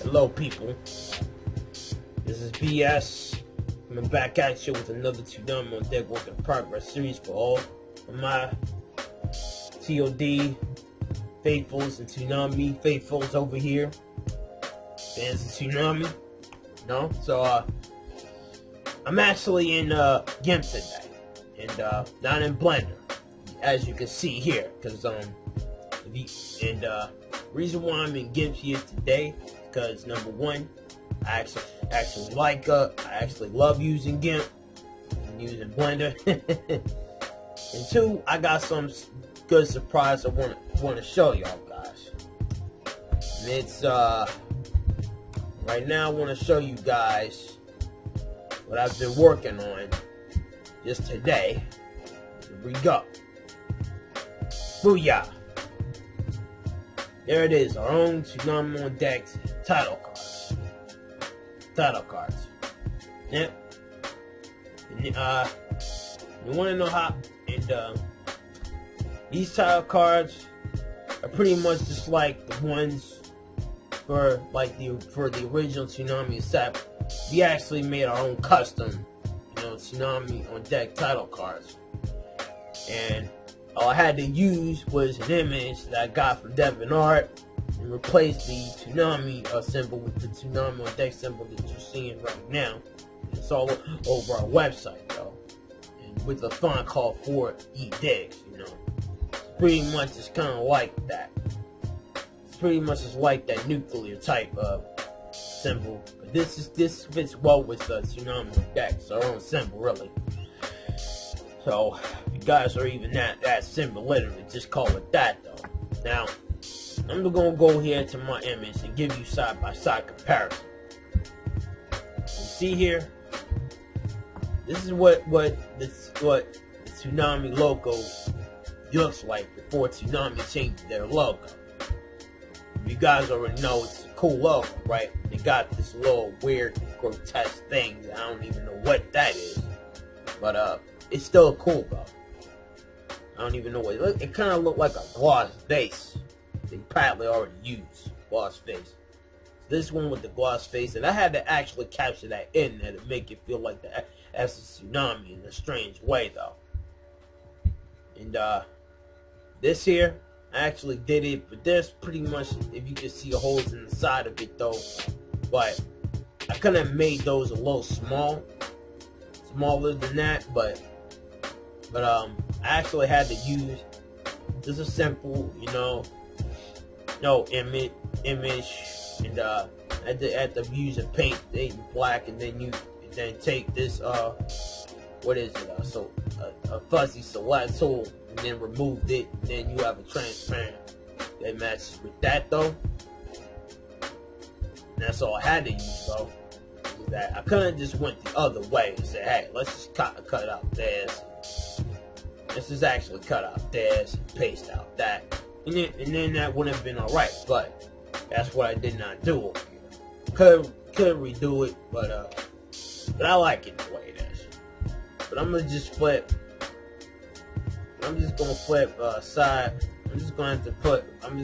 Hello people, this is BS. I'm back at you with another Toonami On Deck work in progress series for all of my TOD faithfuls and Toonami faithfuls over here. Fans of Toonami, no? So I'm actually in GIMP today, and not in Blender, as you can see here, because reason why I'm in GIMP here today, because number one, I actually love using GIMP and using Blender, and two, I got some good surprise I want to show y'all guys. And it's right now I want to show you guys what I've been working on just today. Here we go. Booyah! There it is, our own Toonami On Deck title cards. Yep. And, you want to know how? And these title cards are pretty much just like the ones for the original Toonami set. We actually made our own custom, Toonami On Deck title cards, and all I had to use was an image that I got from DeviantArt and replace the Toonami symbol with the Toonami On Deck symbol that you're seeing right now. It's all over our website though, and with a font called 4EDigs. Pretty much it's kind of like that. It's pretty much just like that nuclear type of symbol. But this fits well with Toonami On Deck. It's our own symbol really. So you guys are even that symbol literate, just call it that though. Now I'm gonna go here to my image and give you side-by-side comparison. You see here, this is what the Toonami logo looks like before Toonami changed their logo. You guys already know it's a cool logo, right? They got this little weird grotesque thing that I don't even know what that is, but it's still cool though. I don't even know what it kind of looked like a gloss base. They probably already used gloss face. This one with the gloss face, and I had to actually capture that in there to make it feel like that's a Toonami in a strange way though. And this here, I actually did it, but there's pretty much, if you can see, holes in the side of it though. But I could have made those a little smaller than that, but I actually had to use just a simple, image, and I had to use a paint black, and then take this what is it? So a fuzzy select tool, and then removed it, and then you have a transparent that matches with that though. And that's all I had to use though. That I couldn't just went the other way and say, hey, let's just cut out this. Let's just actually cut out this and paste out that, and then that would have been alright. But that's what I did not do over here. Could redo it, but I like it the way it is. But I'm gonna just flip. I'm just gonna flip side. I'm just going to put it on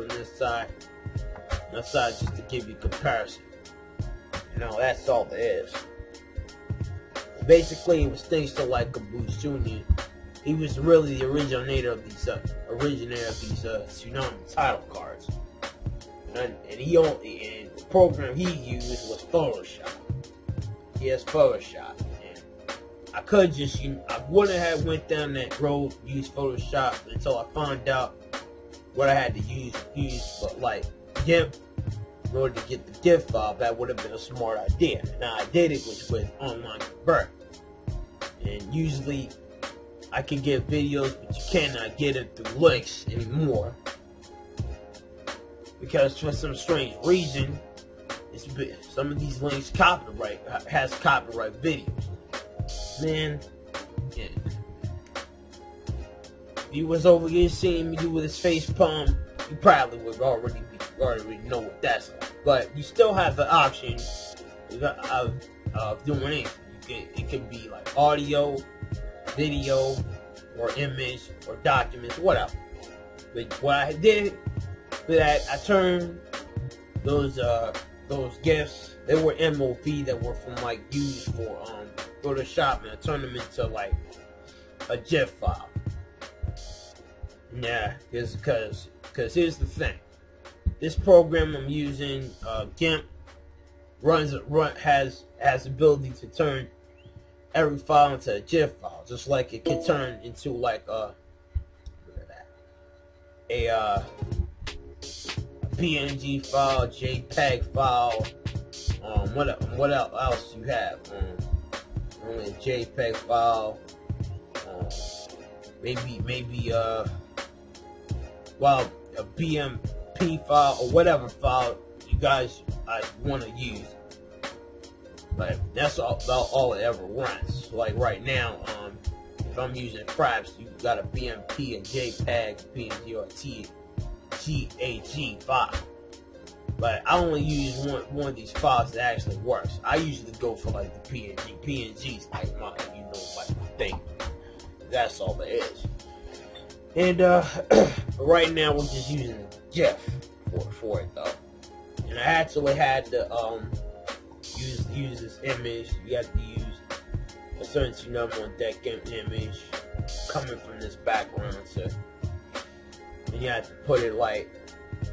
this side. That side, just to give you comparison. That's all there is. Basically, it was thanks to like Caboose Jr. He was really the originator of these Toonami title cards. And the program he used was Photoshop. He has Photoshop. And I could just, I wouldn't have went down that road, used Photoshop until I found out what I had to use, but like GIMP. In order to get the GIF file, that would have been a smart idea. Now I did it with online convert, and usually I can get videos, but you cannot get it through links anymore, because for some strange reason, some of these links has copyright videos. Man, yeah. If you was over here seeing me do with his face palm, you probably would already know what that's like. But you still have the option of doing anything. It can be like audio, video, or image, or documents, whatever. But what I did, I turned those gifts, they were MOV that were from like used for Photoshop, and I turned them into like a GIF file. Yeah, because here's the thing. This program I'm using, GIMP, has ability to turn every file into a GIF file, just like it can turn into like a PNG file, JPEG file. What else you have? Only a JPEG file. Maybe well, a BMP file or whatever file you guys want to use. But that's about all it ever runs. Like right now, if I'm using Fraps, you got a BMP, a JPEG, PNG, or TGAG file. But I only use one of these files that actually works. I usually go for like the PNG. PNG's like my, like my thing. That's all there is. And right now we're just using GIF for it though. And I actually had to use this image. You have to use a certain Toonami On Deck image coming from this background, and you have to put it like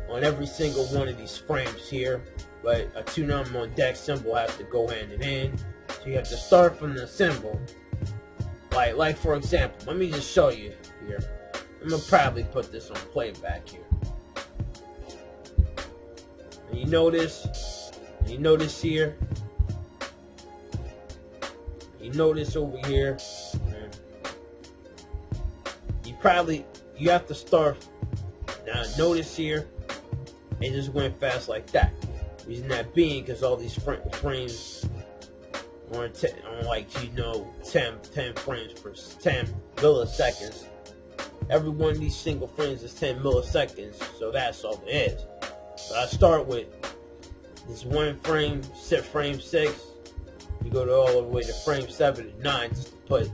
on every single one of these frames here. But a Toonami On Deck symbol has to go hand in hand, so you have to start from the symbol. Like for example, let me just show you here. I'm gonna probably put this on playback here. And you notice here. You notice over here. You have to start. Now notice here, it just went fast like that. Reason that being because all these frames on like 10 frames per 10 milliseconds. Every one of these single frames is 10 milliseconds, so that's all it is. So I start with this one frame, frame 6. You go to all the way to frame 7 and 9 just to put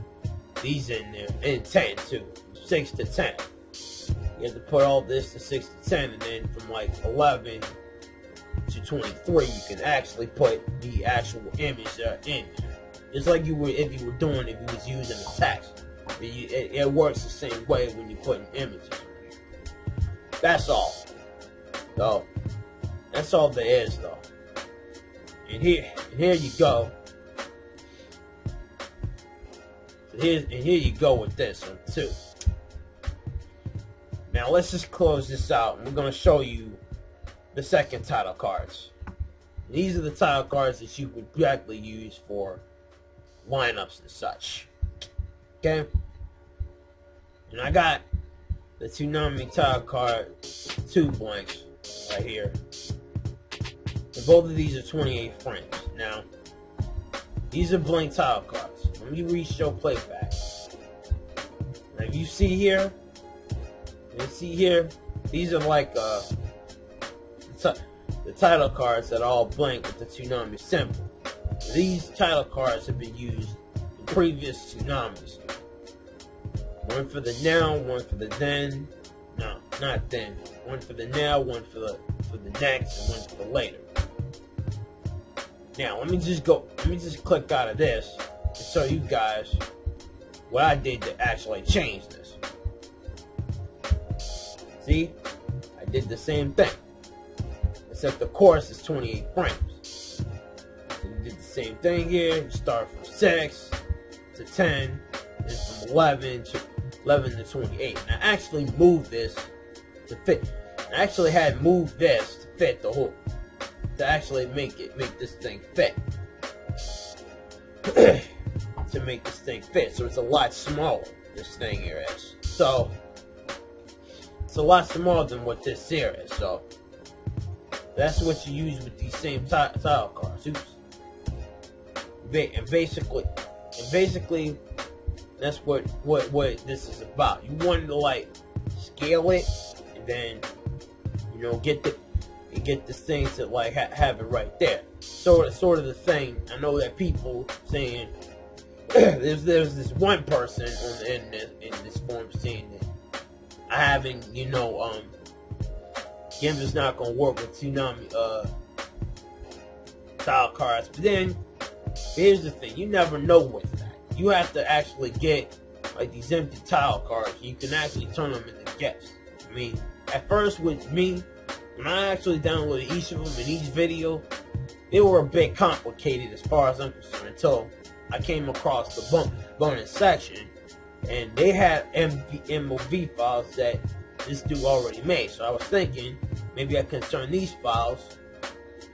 these in there, and 10 too, 6 to 10. You have to put all this to 6 to 10, and then from like 11 to 23, you can actually put the actual image in. Just like you would if you was using a text. It works the same way when you put images. That's all. So that's all there is though. And here you go. So here you go with this one too. Now let's just close this out, and we're gonna show you the second title cards. These are the title cards that you would directly use for lineups and such. Okay? And I got the Toonami title card 2 blanks right here. And both of these are 28 frames. Now, these are blank title cards. Let me re-show playback. Now, if you see here, these are like the title cards that are all blank with the Toonami symbol. These title cards have been used in previous Tsunamis. One for the now, one for the then. No, not then. One for the now, one for the next, and one for the later. Now, let me just click out of this and show you guys what I did to actually change this. See? I did the same thing. Except the course is 28 frames. So you did the same thing here. You start from 6 to 10, and from 11 to 28. And I actually moved this to fit. I actually had moved this to fit the whole, to actually make this thing fit. To make this thing fit. So it's a lot smaller, this thing here is. So it's a lot smaller than what this here is. So that's what you use with these same tile cards. Oops. And basically, that's what this is about. You want to like scale it, and then get this thing to like have it right there. Sort of the thing. I know that people saying there's this one person on the internet in this forum saying that I haven't GIMP is not gonna work with Toonami tile cards. But then here's the thing, you never know with that. You have to actually get like these empty tile cards. You can actually turn them into GIFs. I mean, at first with me, when I actually downloaded each of them in each video, they were a bit complicated as far as I'm concerned, until I came across the bonus section, and they had MOV files that this dude already made. So I was thinking maybe I can turn these files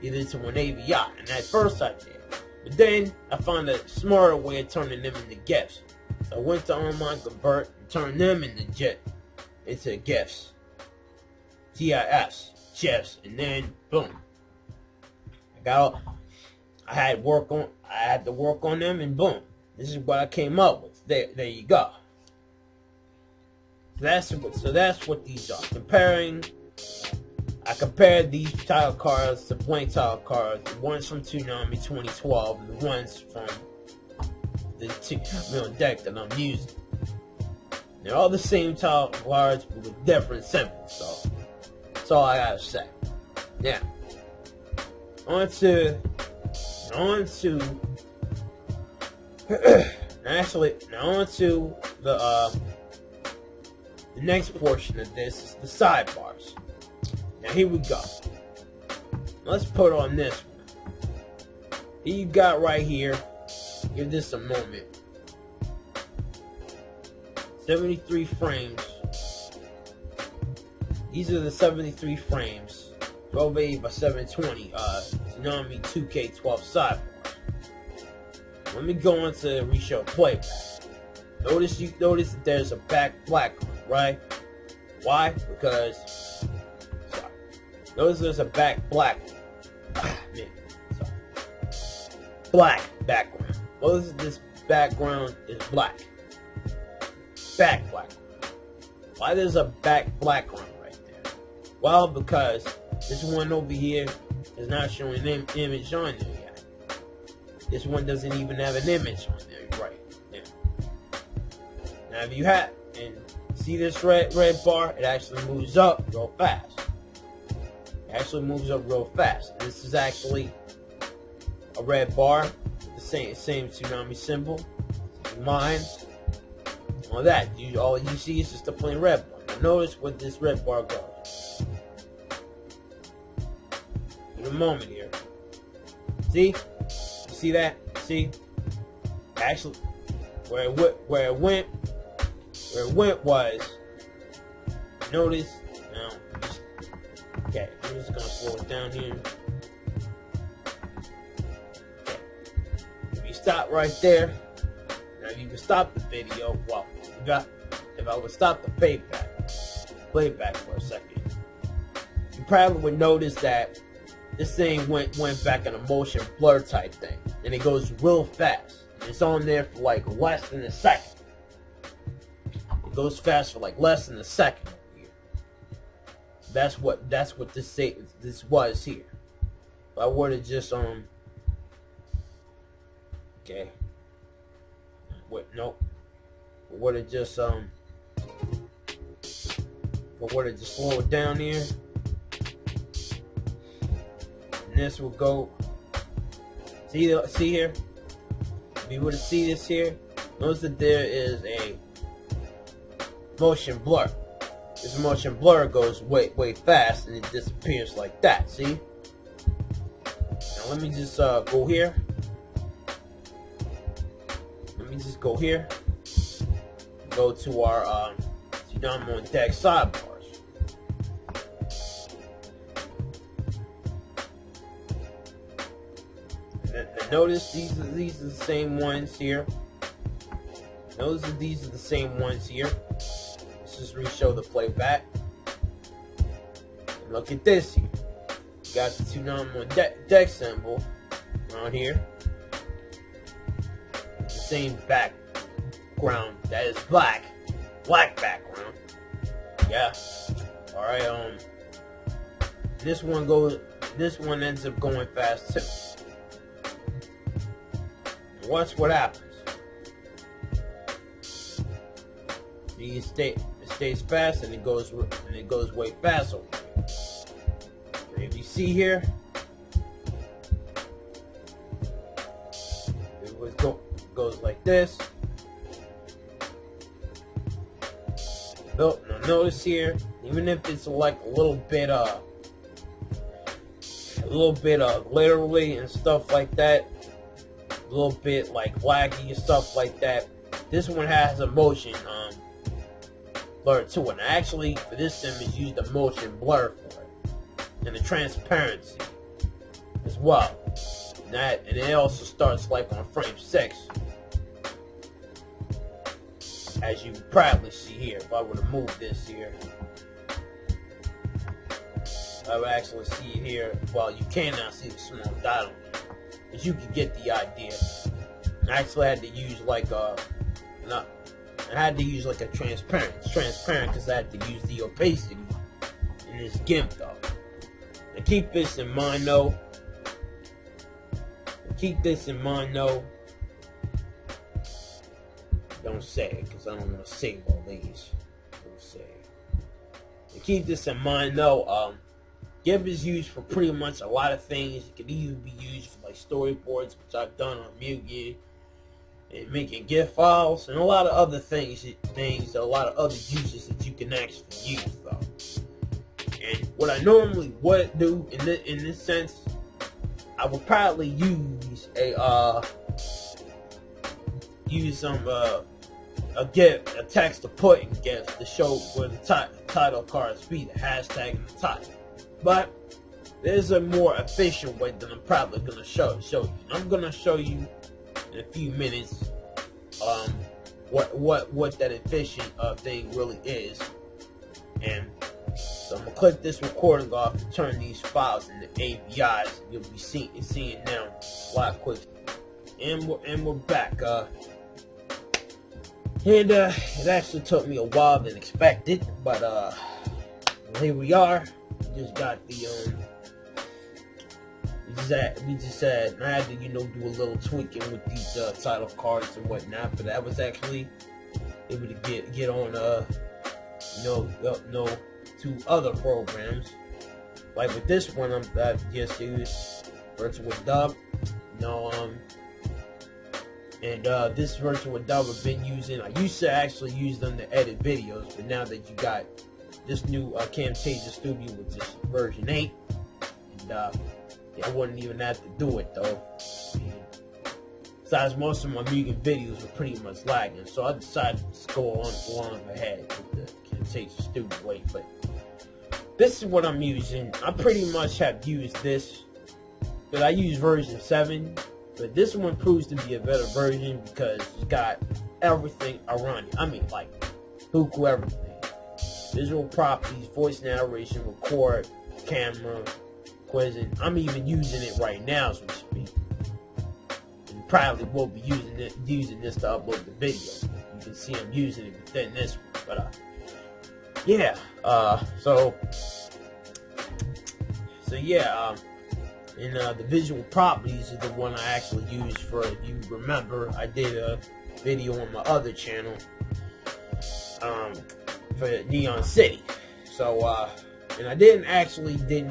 either to an AVI, and at first I did. But then I found a smarter way of turning them into GIFs. So I went to Online Convert and turned them into GIFs. GIFs, and then boom. I had to work on them, and boom. This is what I came up with. There you go. So that's what these are. I compared these tile cards to blank tile cards. The ones from Toonami 2012, and the ones from the Toonami On Deck that I'm using. They're all the same tile cards, but with different symbols. So that's all I gotta say. Now, on to the next portion of this is the sidebars. Now here we go. Let's put on this one. Here you got right here. Give this a moment. 73 frames. These are the 73 frames. 1280 by 720. Toonami 2K12 sidebars. Let me go on to reshow playback. Notice that there's a background, right? Why? Because notice there's a black background. Notice this background is black. Background. Why there's a background right there? Well, because this one over here is not showing an image on there yet. This one doesn't even have an image on there right now. Now if you have, and see this red bar, it actually moves up real fast. It actually moves up real fast. This is actually a red bar, the same Toonami symbol, lines, all that. All you see is just a plain red bar. Now notice what this red bar goes. In a moment here. See? You see that? See? Actually, where it went was, notice, now, okay, I'm just gonna slow it down here. Okay. If you stop right there, now you can stop the video, well, if I would stop the playback for a second, you probably would notice that this thing went back in a motion blur type thing, and it goes real fast. It's on there for like less than a second. It goes fast for like less than a second here. That's what this was here. If I were to just okay. Wait, nope. If I were to just slow it down here. This will go. See here. If you were to see this here, notice that there is a motion blur. This motion blur goes way fast, and it disappears like that. See? Now let me just go here. Let me just go here. Go to our Toonami On Deck sidebars. Notice these are the same ones here. These are the same ones here. Let's just re-show the playback. And look at this here. You got the Toonami On Deck symbol around here. The same background that is black background. Yeah. All right. This one ends up going fast too. Watch what happens. It stays fast, and it goes way fast over here. see here, it goes like this. Now notice here, even if it's like a little bit glittery and stuff like that, a little bit like laggy and stuff like that, this one has a motion blur to it. And actually, for this image, use the motion blur for it, and the transparency as well. And it also starts like on frame 6, as you probably see here. If I were to move this here, I would actually see it here. Well, you cannot see the small dot on it, but you can get the idea. I actually had to use like a transparent. It's transparent because I had to use the opacity in this GIMP though. Now keep this in mind though. Don't say it, because I don't want to save all these. Don't say it. And keep this in mind though. GIMP is used for pretty much a lot of things. It can even be used for like storyboards, which I've done on Mugi, and making GIF files, and a lot of other things, a lot of other uses that you can actually use though. And what I normally would do in this sense, I would probably use a text to put in GIF to show where the title cards be, the hashtag and the title. But there's a more efficient way that I'm probably gonna show you. I'm gonna show you in a few minutes what that efficient thing really is. And so I'm gonna click this recording off and turn these files into APIs. You'll be seeing now a lot quicker. And we're back. And it actually took me a while than expected, but here we are. We just got the we just had I had to do a little tweaking with these title cards and whatnot, but I was actually able to get on to other programs. Like with this one, I've just used Virtual Dub. And this Virtual Dub I've been using. I used to actually use them to edit videos, but now that you got this new Camtasia Studio with this version 8, and I wouldn't even have to do it though. Besides, most of my music videos were pretty much lagging, so I decided to go on ahead with the Camtasia Studio 8. But this is what I'm using. I pretty much have used this, but I use version 7. But this one proves to be a better version because it's got everything around it. I mean, like, buku everything. Visual properties, voice narration, record, camera, quizzing. I'm even using it right now as we speak. And probably will be using this to upload the video. You can see I'm using it within this one. But yeah. So yeah. And the visual properties is the one I actually used for, if you remember, I did a video on my other channel for Neon City. So, and I didn't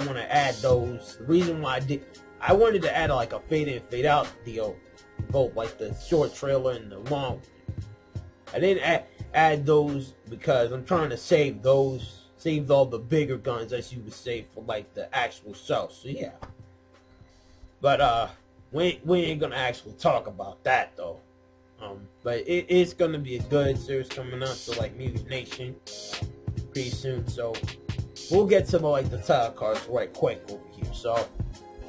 want to add those. The reason why I wanted to add like a fade in, fade out deal, both like the short trailer and the long. I didn't add those because I'm trying to save all the bigger guns, as you would say, for like the actual show. So yeah. But we ain't gonna actually talk about that though. But it's gonna be a good series coming up to like Music Nation pretty soon. So we'll get to the title cards right quick over here. So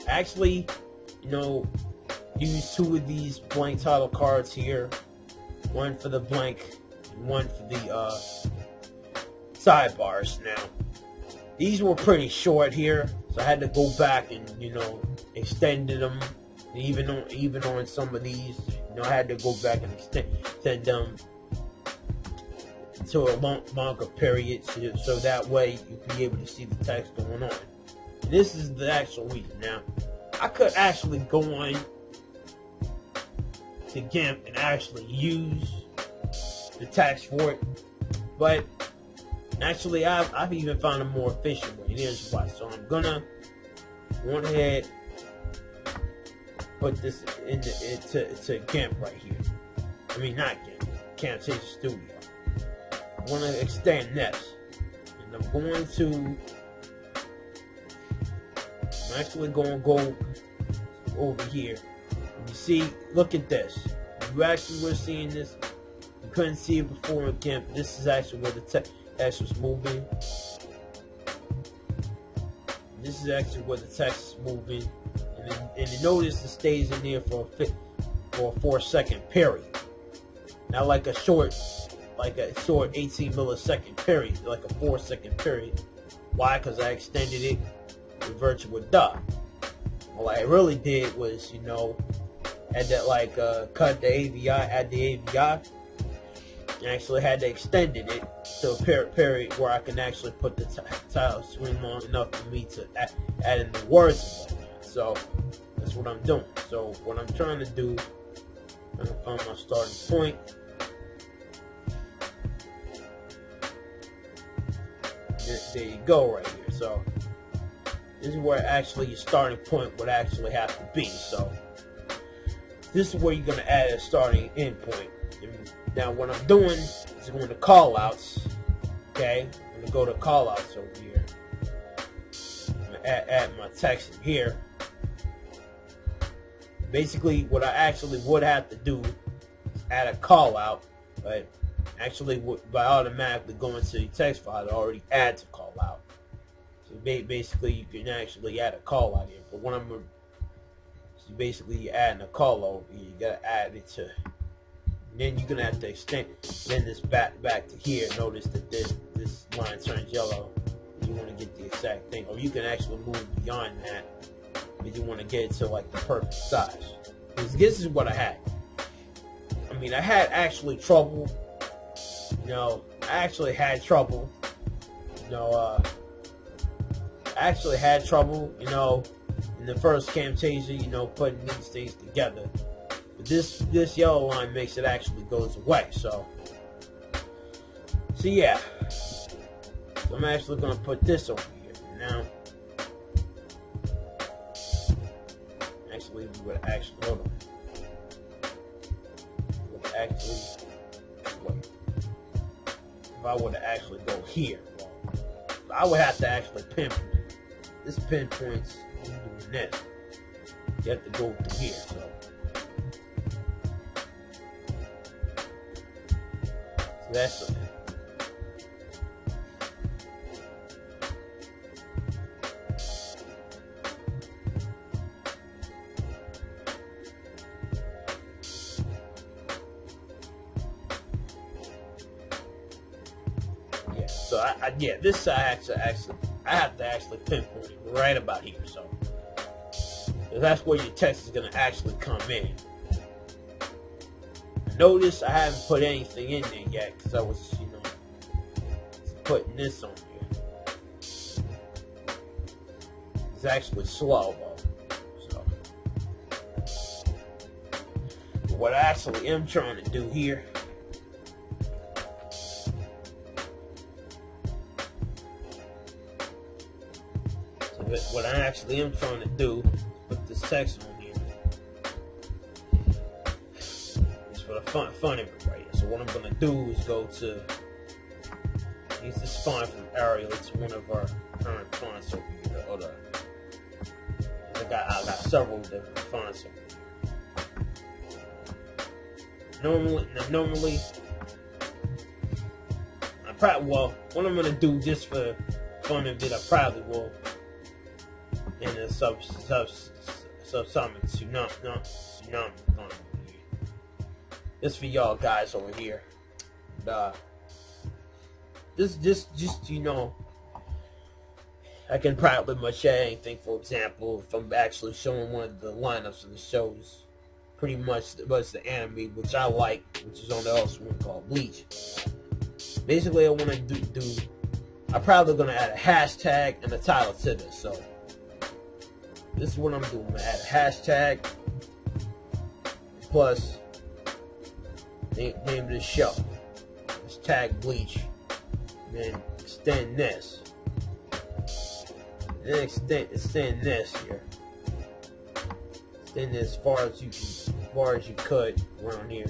actually, use 2 of these blank title cards here. One for the blank and one for the sidebars. Now these were pretty short here, so I had to go back and extended them. And even on some of these, I had to go back and extend them to a longer period, so that way you can be able to see the text going on. And this is the actual reason. Now, I could actually go on to GIMP and actually use the text for it, but actually I've even found a more efficient way. And here's why. So I'm gonna Go ahead, put this into camp right here. I mean, not camp, Camtasia Studio. I want to extend this, and I'm actually going to go over here. And you see, look at this. You actually were seeing this. You couldn't see it before in camp. This is actually where the text was moving. This is actually where the text is moving, and you notice it stays in there for a 4-second period. Not like a short 18 millisecond period, like a 4-second period. Why? Because I extended it with virtual dot. What I really did was, had that cut the AVI, add the AVI, and actually had to extended it to a period where I can actually put the title screen long enough for me to add in the words and whatnot. So that's what I'm doing. So what I'm trying to do, I'm going to find my starting point. There you go, right here. So this is where actually your starting point would actually have to be. So this is where you're going to add a starting end point. And now what I'm doing is going to call outs. Okay, I'm going to go to call outs over here. I'm going to add my text in here. Basically, what I actually would have to do is add a call out, but actually by automatically going to your text file, it already adds a call out. So basically, you can actually add a call out here. But when you're adding a call over here, you gotta add it to. And then you're gonna have to extend this back to here. Notice that this line turns yellow. You want to get the exact thing, or you can actually move beyond that if you want to get it to like the perfect size. Because this is what I had. I mean, I had actually trouble. I actually had trouble. In the first Camtasia, putting these things together. But this yellow line makes it actually goes away. So yeah. So I'm actually gonna put this over here now. Actually, we would actually hold on. If I were to actually go here, I would have to actually pinpoint. This pinpoints doing this. You have to go through here. So that's it. So this side I have to actually pinpoint it right about here. So that's where your text is gonna actually come in. Notice I haven't put anything in there yet because I was, putting this on here. It's actually slow though. So what I actually am trying to do here. What I actually am trying to do is put this text on here. It's for the fun of it right here. So what I'm going to do is go to, use this font from Arial. It's one of our current fonts over here. I got several different fonts over here. Normally, what I'm going to do just for fun of it, I probably will. In a subsonic tsunami. This for y'all guys over here. I can probably much add anything. For example, if I'm actually showing one of the lineups of the shows, pretty much the anime which I like, which is on the other one called Bleach. Basically, I want to do. I'm probably gonna add a hashtag and a title to this. So this is what I'm doing. I'm gonna add a hashtag plus name of the show. Let's tag Bleach. Then extend this. and then extend this here. Extend it as far as you could around here.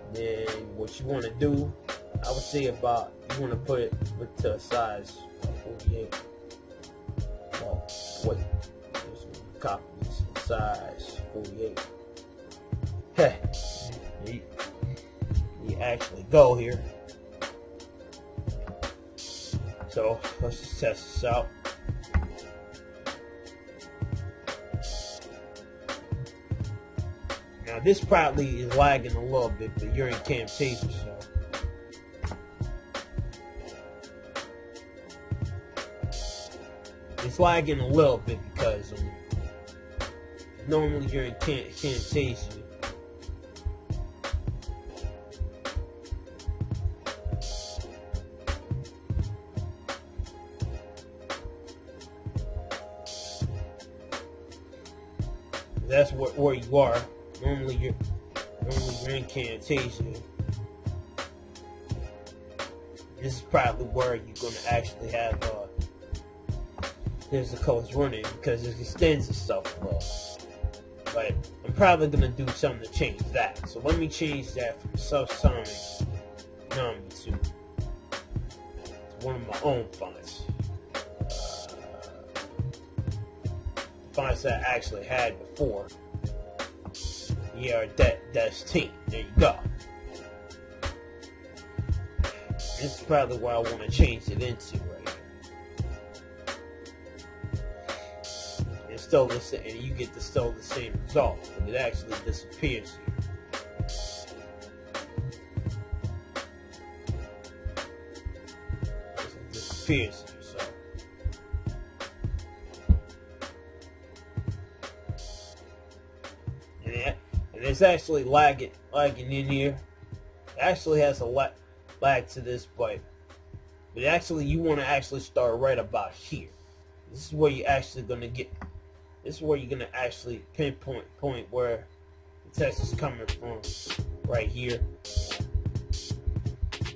And then what you want to do, I would say you want to put it to a size 48. Well, what? Copy this size 48. Hey, you actually go here. So let's just test this out. Now this probably is lagging a little bit, but you're in Camtasia, so it's lagging a little bit because normally you're in Camtasia. That's where you are. Normally you're in Camtasia. This is probably where you're gonna actually have there's the codes running because it extends itself well. But I'm probably gonna do something to change that. So let me change that from subsonic Toonami to one of my own fonts. Fonts that I actually had before. Yeah, that's T. There you go. This is probably what I want to change it into right here. And still the same, and you get still the same result, but it actually disappears here. It disappears here, so. And it's actually lagging in here. It actually has a lag to this, but actually you want to actually start right about here. This is where you're actually gonna get. This is where you're gonna actually pinpoint where the text is coming from, right here.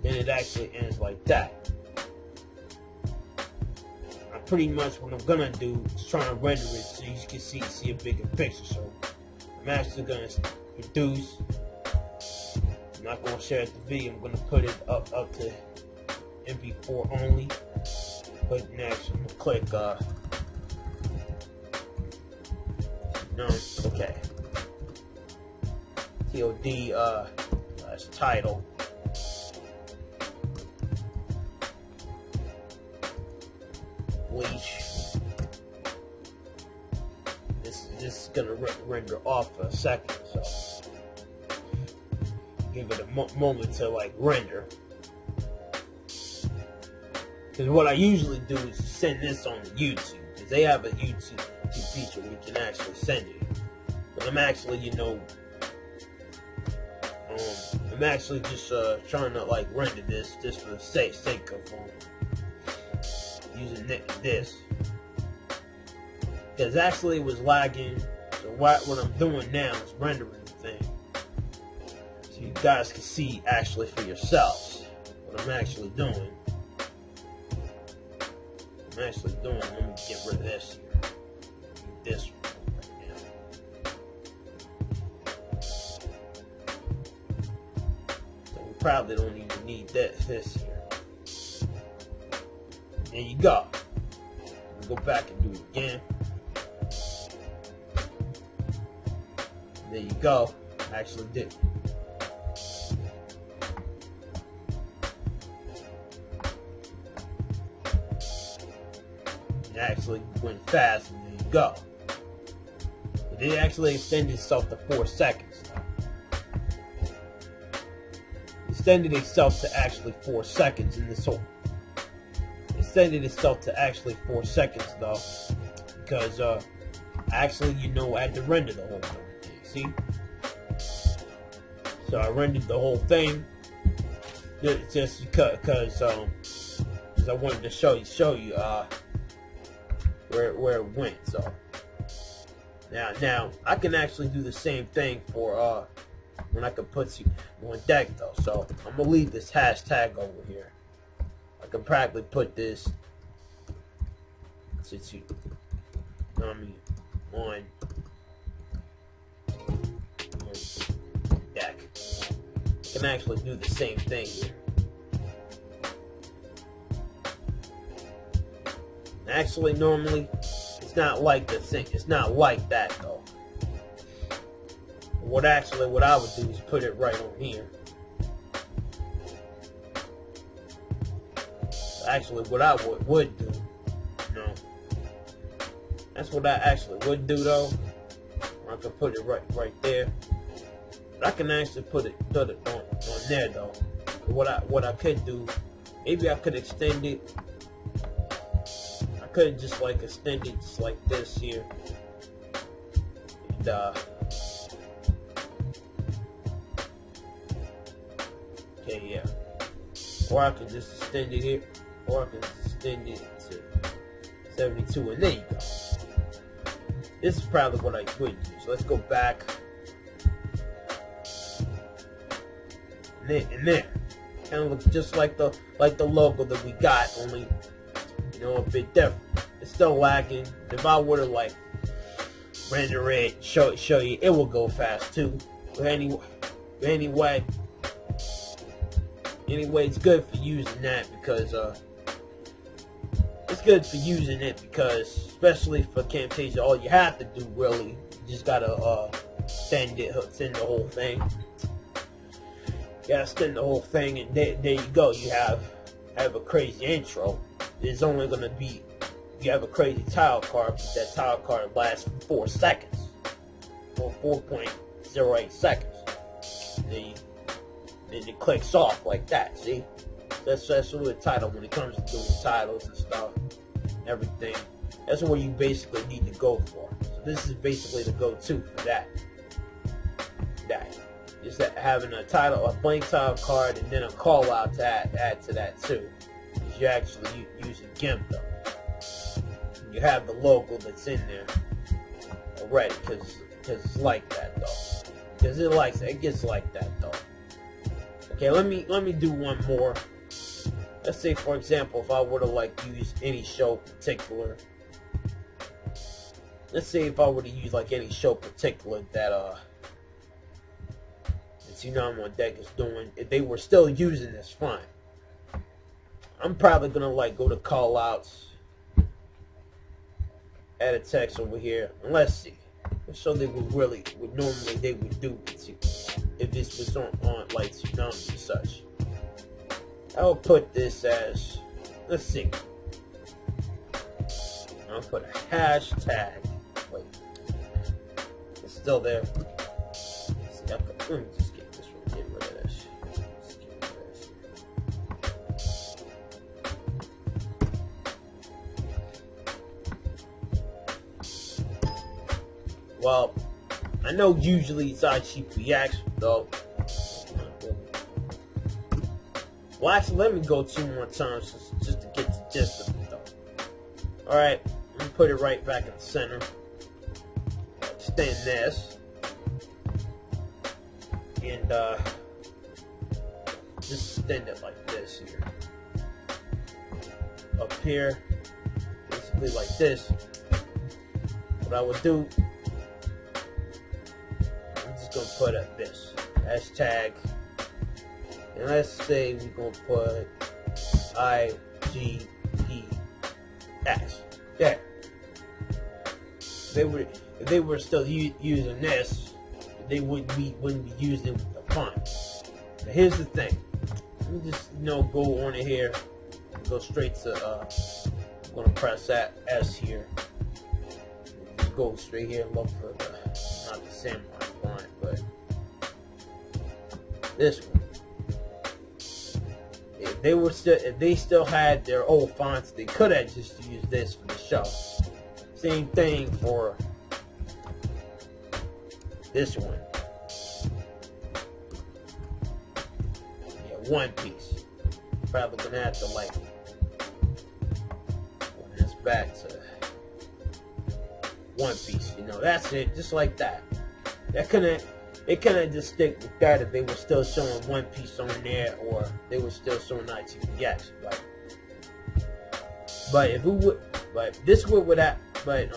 Then it actually ends like that. Pretty much what I'm gonna do is try to render it so you can see a bigger picture. So I'm actually gonna reduce. I'm not gonna share the video. I'm gonna put it up to MP4 only. But next, I'm gonna click no, okay. TOD as title. Bleach. This is gonna render off for a second, so give it a moment to like render. Because what I usually do is send this on to YouTube, because they have a YouTube feature where you can actually send it. But I'm actually, I'm actually just trying to like render this just for the sake of using this, because actually it was lagging. So what I'm doing now is rendering the thing, so you guys can see actually for yourselves what I'm actually doing. Let me get rid of this here. This one right now. So we probably don't even need this here. There you go. We'll go back and do it again. There you go. I actually did. It actually went fast, and there you go. But it actually extended itself to 4 seconds. Extended itself to actually 4 seconds in this whole. Extended itself to actually 4 seconds though, because actually I had to render the whole thing. See? So I rendered the whole thing just because I wanted to show you where it went. So now I can actually do the same thing for when I can put you on deck though. So I'm gonna leave this hashtag over here. I can probably put this to Toonami On Deck. You can actually do the same thing here. Actually, normally it's not like the thing. It's not like that though. What I would do is put it right on here. Actually, what I would do, that's what I actually would do though. I can put it right there. But I can actually put it on there though. What I could do, maybe I could extend it. I could just like extend it just like this here. And okay, yeah. Or I can just extend it here. Or I can extend it to 72, and there you go. This is probably what I would use. Let's go back. And there. Kind of looks just like the logo that we got, only a bit different. It's still lagging. If I were to like render it, show you, it will go fast too. But anyway, it's good for using that because especially for Camtasia, all you have to do really, you just gotta extend the whole thing. You gotta extend the whole thing, and there you go. You have a crazy intro. It's only gonna be, you have a crazy tile card, but that tile card lasts for 4 seconds, or 4.08 seconds. Then it clicks off like that. See, that's really the title when it comes to doing titles and stuff, everything. That's what you basically need to go for. So this is basically the go-to for that. Just having a blank tile card, and then a call out to add to that too. Because you're actually using GIMP though. You have the logo that's in there already, because it's like that though. Because it gets like that though. Okay, let me do one more. Let's say, for example, if I were to like use any show particular. Let's say if I were to use like any show particular that Toonami On Deck is doing, if they were still using this, fine. I'm probably gonna like go to call outs, add a text over here, and let's see. So they would normally they would do if this was on like Toonami and such. I will put this as, let's see. I'll put a hashtag. Wait, it's still there. Let's see, let me just get this one. Get rid of this. Let's get rid of this. Well, I know usually it's cheap reaction though. Well, actually, let me go 2 more times just to get the gist of it though. Alright, let me put it right back in the center. Extend this. And just extend it like this here. Up here, basically like this. What I would do, I'm just gonna put up this hashtag, and let's say we're gonna put IGPS. There. If they were still using this, they wouldn't be using the font. But here's the thing. Let me just go on it here. Go straight to I'm gonna press that S here. Just go straight here and look for not the samurai font, but this one. If they still had their old fonts, they could have just used this for the show. Same thing for this one. Yeah, One Piece. Probably gonna have to like when this back to One Piece. That's it. Just like that. It couldn't just stick with that if they were still showing One Piece on there, or they were still showing ITVX. But if it would, But this would that. But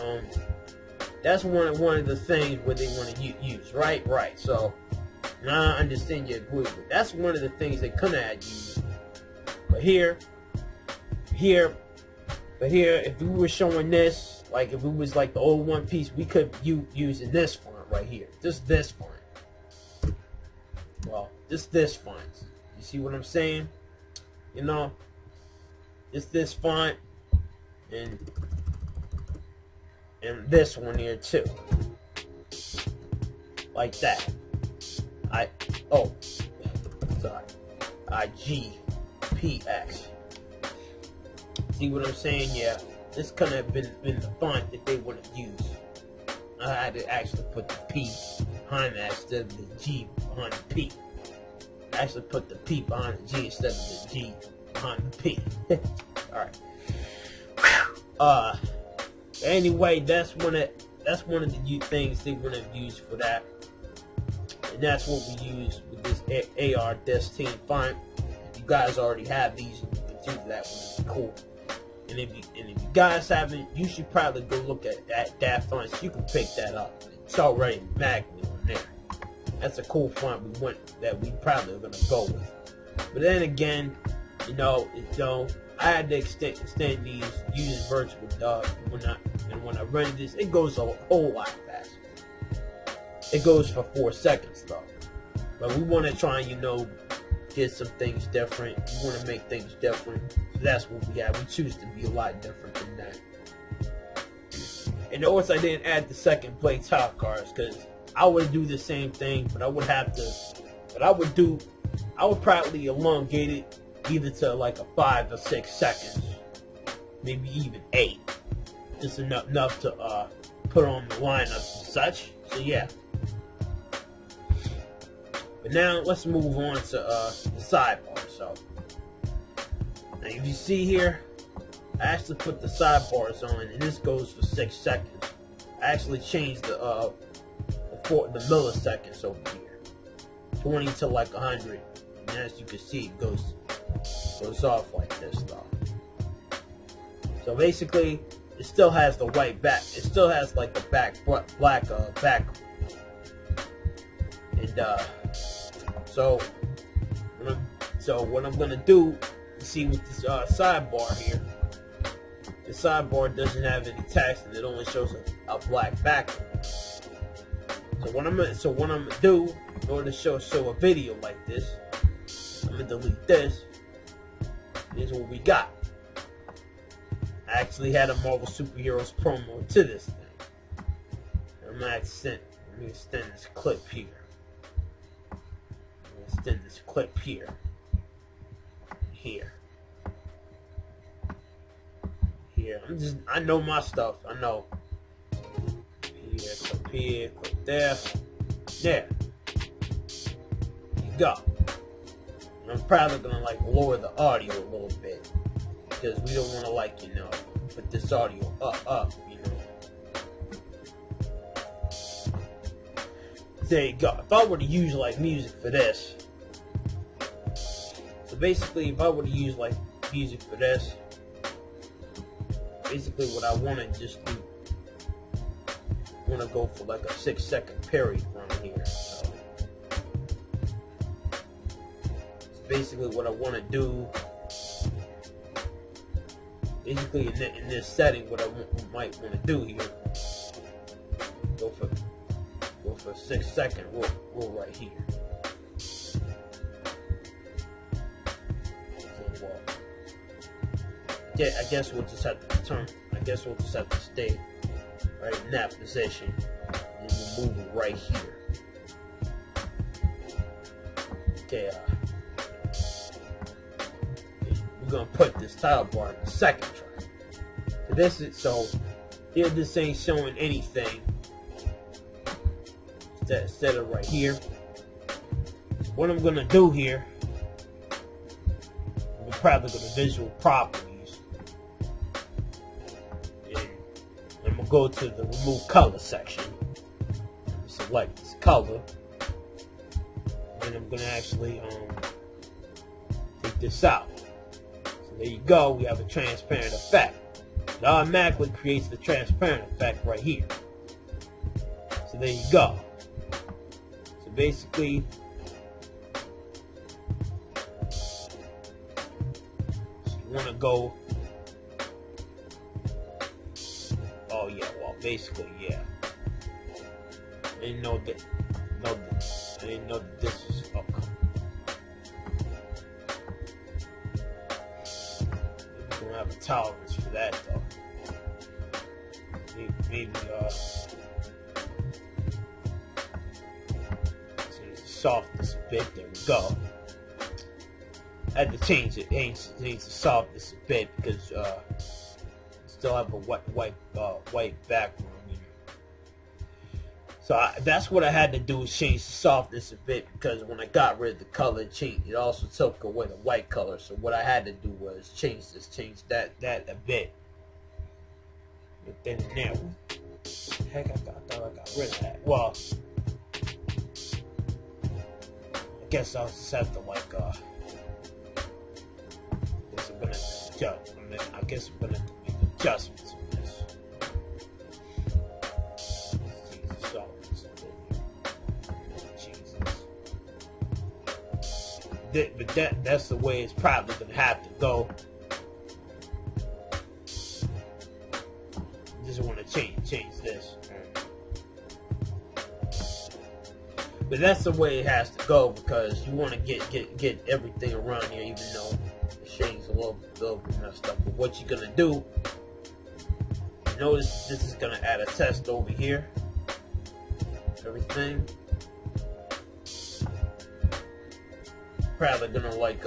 that's one of the things where they want to use, right? Right. So now I understand you agree with. That's one of the things they couldn't have used. But here, if we were showing this, like if it was like the old One Piece, we could use in this font right here, just this font. Well, just this font. You see what I'm saying? You know, just this font and this one here too, like that. IGPX. See what I'm saying? Yeah, this couldn't have been the font that they would have used. I had to actually put the P behind that instead of the G behind the P. I actually put the P behind the G instead of the G behind the P. Alright. Anyway, that's one of the things they would have used for that. And that's what we use with this AR Destiny font. If you guys already have these, you can do that one. It's cool. And if you guys haven't, you should probably go look at that font. So you can pick that up. It's already magnet on there. That's a cool font we probably are gonna go with. But then again, you know, I had to extend these using virtual dub when I run this, it goes a whole lot faster. It goes for 4 seconds though. But we want to try and, you know, get some things different. We want to make things different. So that's what we have. We choose to be a lot different than that. And notice I didn't add the second blade tile cards because I would do the same thing, but I would probably elongate it either to like a 5 or 6 seconds, maybe even 8. Just enough to put on the lineups and such. So yeah. But now let's move on to the sidebar. So now if you see here, I actually put the sidebars on, and this goes for 6 seconds. I actually changed the milliseconds over here, 20 to like 100, and as you can see, it goes off like this though. So basically, it still has the white back. It still has like the black background. And so what I'm gonna do, you see with this sidebar here, the sidebar doesn't have any text and it only shows a black background. So what I'm gonna do in order to show a video like this, I'm gonna delete this. Here's what we got. I actually had a Marvel Superheroes promo to this thing. I'm gonna extend this clip here. Here. I know my stuff. I know. Here, clip there. There. You go. And I'm probably gonna like lower the audio a little bit because we don't want to, like, you know, put this audio up, you know. There you go. If I were to use like music for this, so basically, if I were to use like music for this, basically what I want to just do, I want to go for like a 6-second period from here. So basically what I want to do, basically in this setting, what I might want to do here, go for 6 second roll right here. So, I guess we'll just have to stay right in that position, and we'll move it right here. Okay, we're gonna put this tile bar in the second try. So here this ain't showing anything. Instead of right here, what I'm gonna do here, we're probably gonna visual properties, and I'm gonna go to the remove color section, select this color, and I'm gonna actually take this out. So there you go, we have a transparent effect. it automatically creates the transparent effect right here. So there you go. So basically, you want to go. Oh yeah, well basically yeah. I didn't know that. I didn't know that this was. Oh, we don't have a tolerance for that though. Maybe change the softness a bit. There we go. I had to change it. Change the softness a bit because still have a white background. So that's what I had to do, is change the softness a bit, because when I got rid of the color, it also took away the white color. So what I had to do was change that a bit. But then now, heck, I thought I got rid of that. Well, I guess I'll just have to like I guess I'm gonna make adjustments on this. But that's the way it's probably gonna have to go. Just want to change this. But that's the way it has to go, because you want to get everything around here, even though the shading's a little bit messed up. But what you're gonna do, notice this is gonna add a test over here. Everything. Probably gonna like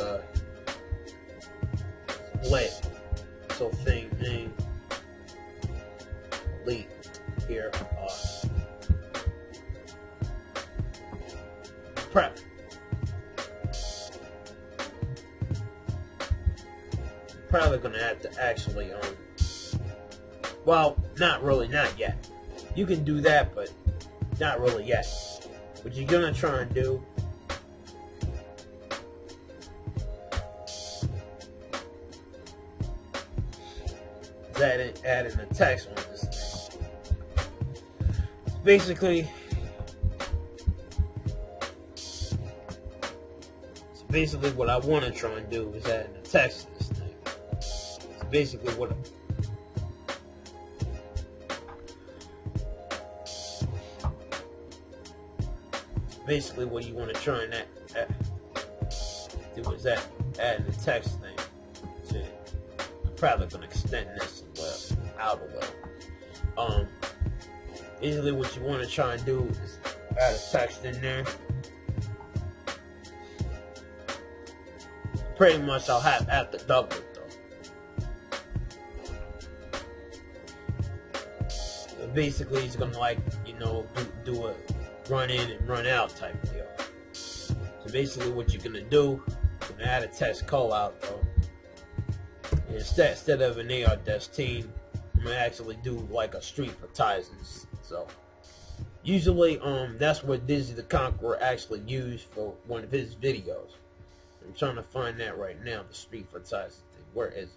split. So thing delete here. Prep. Probably gonna have to actually well, not yet. You can do that, but not really yet. What you're gonna try and do is adding the text on this thing. Basically, what I want to try and do is add the text to this thing. So basically what you want to try and do is add the text thing to it. I'm probably going to extend this out a little. Basically what you want to try and do is add a text in there. Pretty much I'll have to double it though. So basically it's gonna do a run in and run out type deal. So basically what you're gonna do, you're gonna add a text call out though. And instead of an AR-10, I'm gonna actually do like a street advertising. So usually that's what Dizzy the Conqueror actually used for one of his videos. I'm trying to find that right now, the street advertising thing. Where is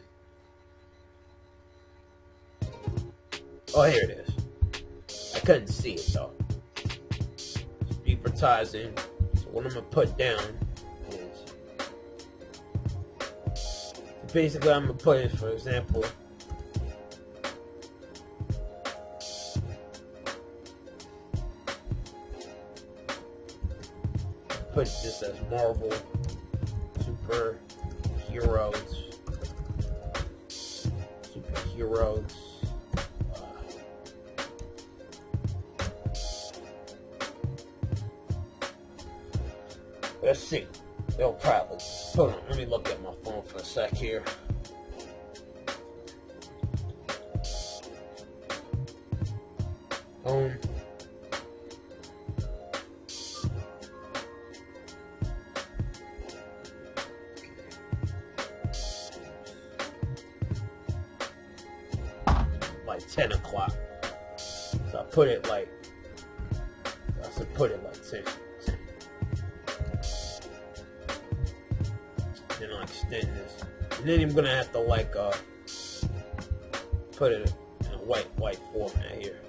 it? Oh, here it is. I couldn't see it though. Street advertising. So what I'm gonna put down is basically I'm gonna put it, for example, put this as Marvel superheroes. Let's see. They'll probably. Hold on. Let me look at my phone for a sec here. Like 10 o'clock. So I put it like 10. Then I'll extend this. And then I'm gonna have to like put it in a white format here.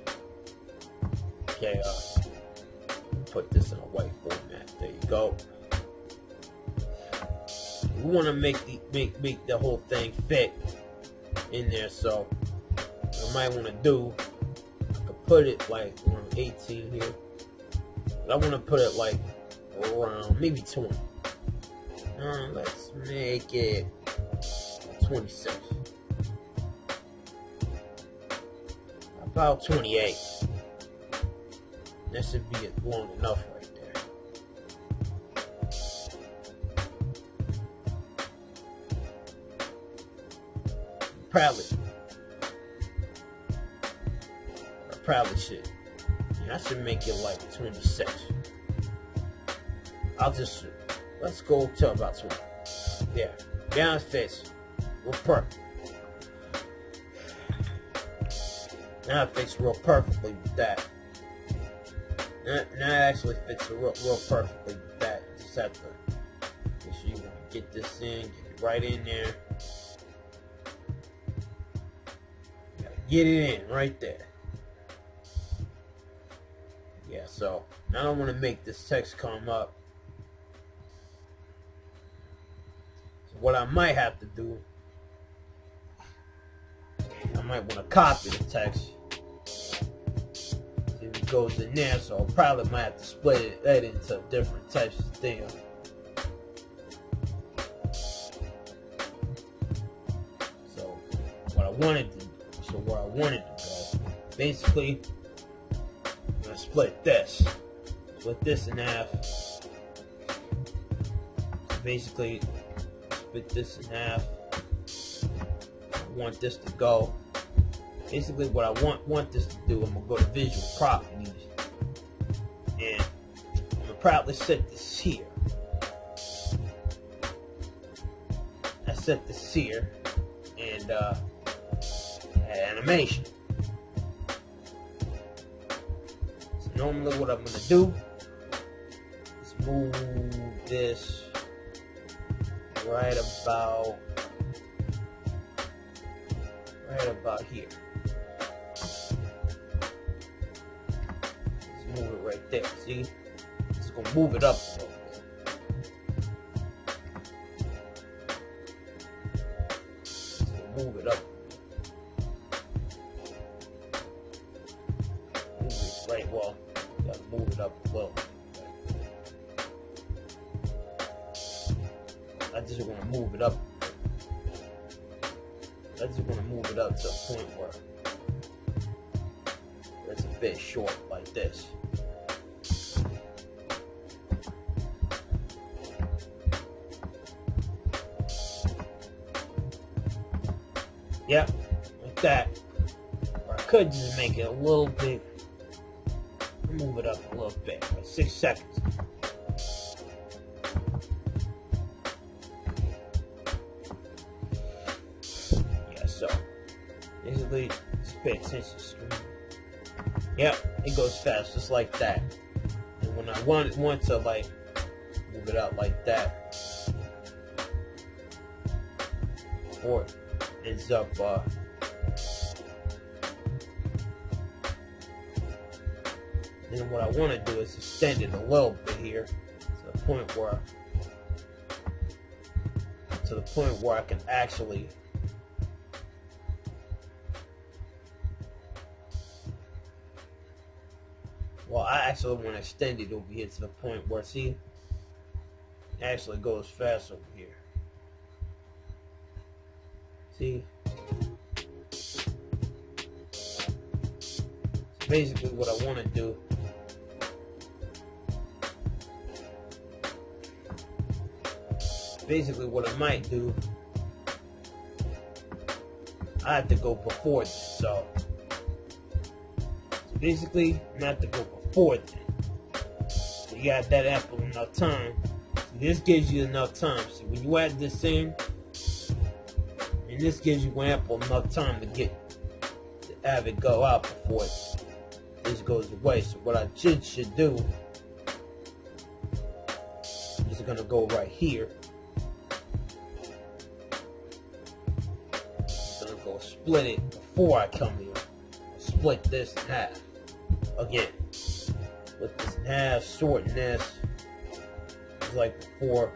Okay, put this in a white format. There you go. We want to make the whole thing fit in there, so what I might want to do, I could put it like around 18 here, but I want to put it like around maybe 20. Let's make it 26. About 28. That should be long enough right there. Probably should. Yeah, I should make it like 26. Let's go to about 20. There. Down fits. We're perfect. Now it fits real perfectly with that. Now it actually fits real perfectly with that. You just have to make sure you want to get this in, get it right in there. You gotta get it in right there. Yeah, so now I don't want to make this text come up. So what I might have to do, I might want to copy the text. See if it goes in there, so I probably might have to split it into different types of things. So what I wanted to go, basically, I'm gonna split this in half. So basically, split this in half. I want this to go. Basically, what I want this to do, I'm gonna go to visual properties, and I'm gonna probably set this here. I set this here, and animation. So normally, what I'm gonna do is move this right about here. Let's move it right there. See? It's gonna move it up a little bit. It's gonna move it up. Move it right. Well, you gotta move it up a little bit. I just want to move it up. I just want to move it up to a point where it's a bit short, like this. Yep, like that. Or I could just make it a little bit, move it up a little bit, like 6 seconds. So basically, just pay attention to the screen. Yep, it goes fast, just like that. And when I want to like move it out like that, or it ends up then what I want to do is extend it a little bit here to the point where I can actually I actually want to extend it over here to the point where, see, it actually goes fast over here. See? So basically what I want to do, what I might do, I have to go before this, so basically, not to go before that. So you got that ample enough time. So this gives you enough time. So when you add this in, and this gives you ample enough time to have it go out before this goes away. So what I should do is gonna go right here. I'm gonna go split it before I come here. Split this in half. Again. Split this in half, shorten this. Just like before.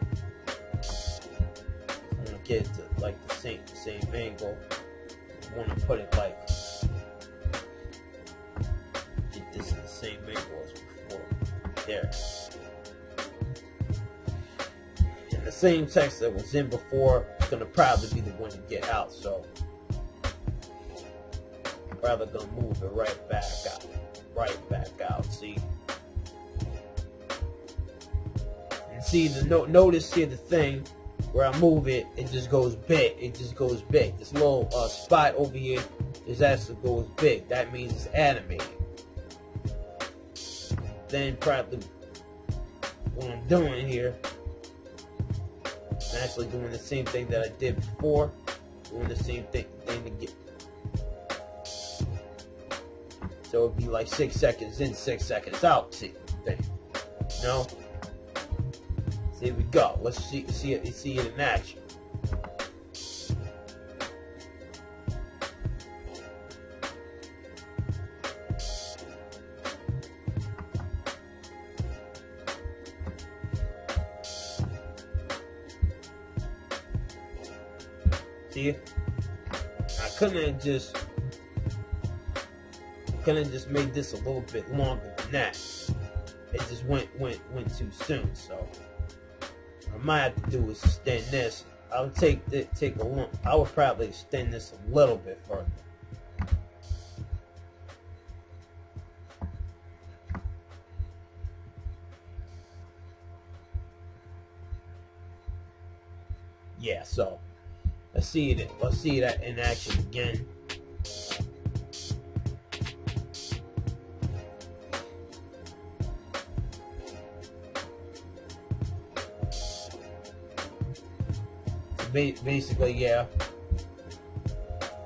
I'm gonna get it to like the same angle. I wanna put it like get this in the same angle as before. There. And the same text that was in before is gonna probably be the one to get out, so I'm probably gonna move it right back out. Right back out, see? And see notice here the thing where I move it, it just goes big. It just goes big. This little spot over here is actually goes big. That means it's animated. Then probably what I'm doing here, I'm actually doing the same thing that I did before. Doing the same thing again. So it'd be like 6 seconds in, 6 seconds out. See, thing. You know? So here we go. Let's see it in action. See, I couldn't have just made this a little bit longer than that. It just went too soon. So what I might have to do is extend this. I would I would probably extend this a little bit further. Yeah, so let's see it in action again. Basically, yeah,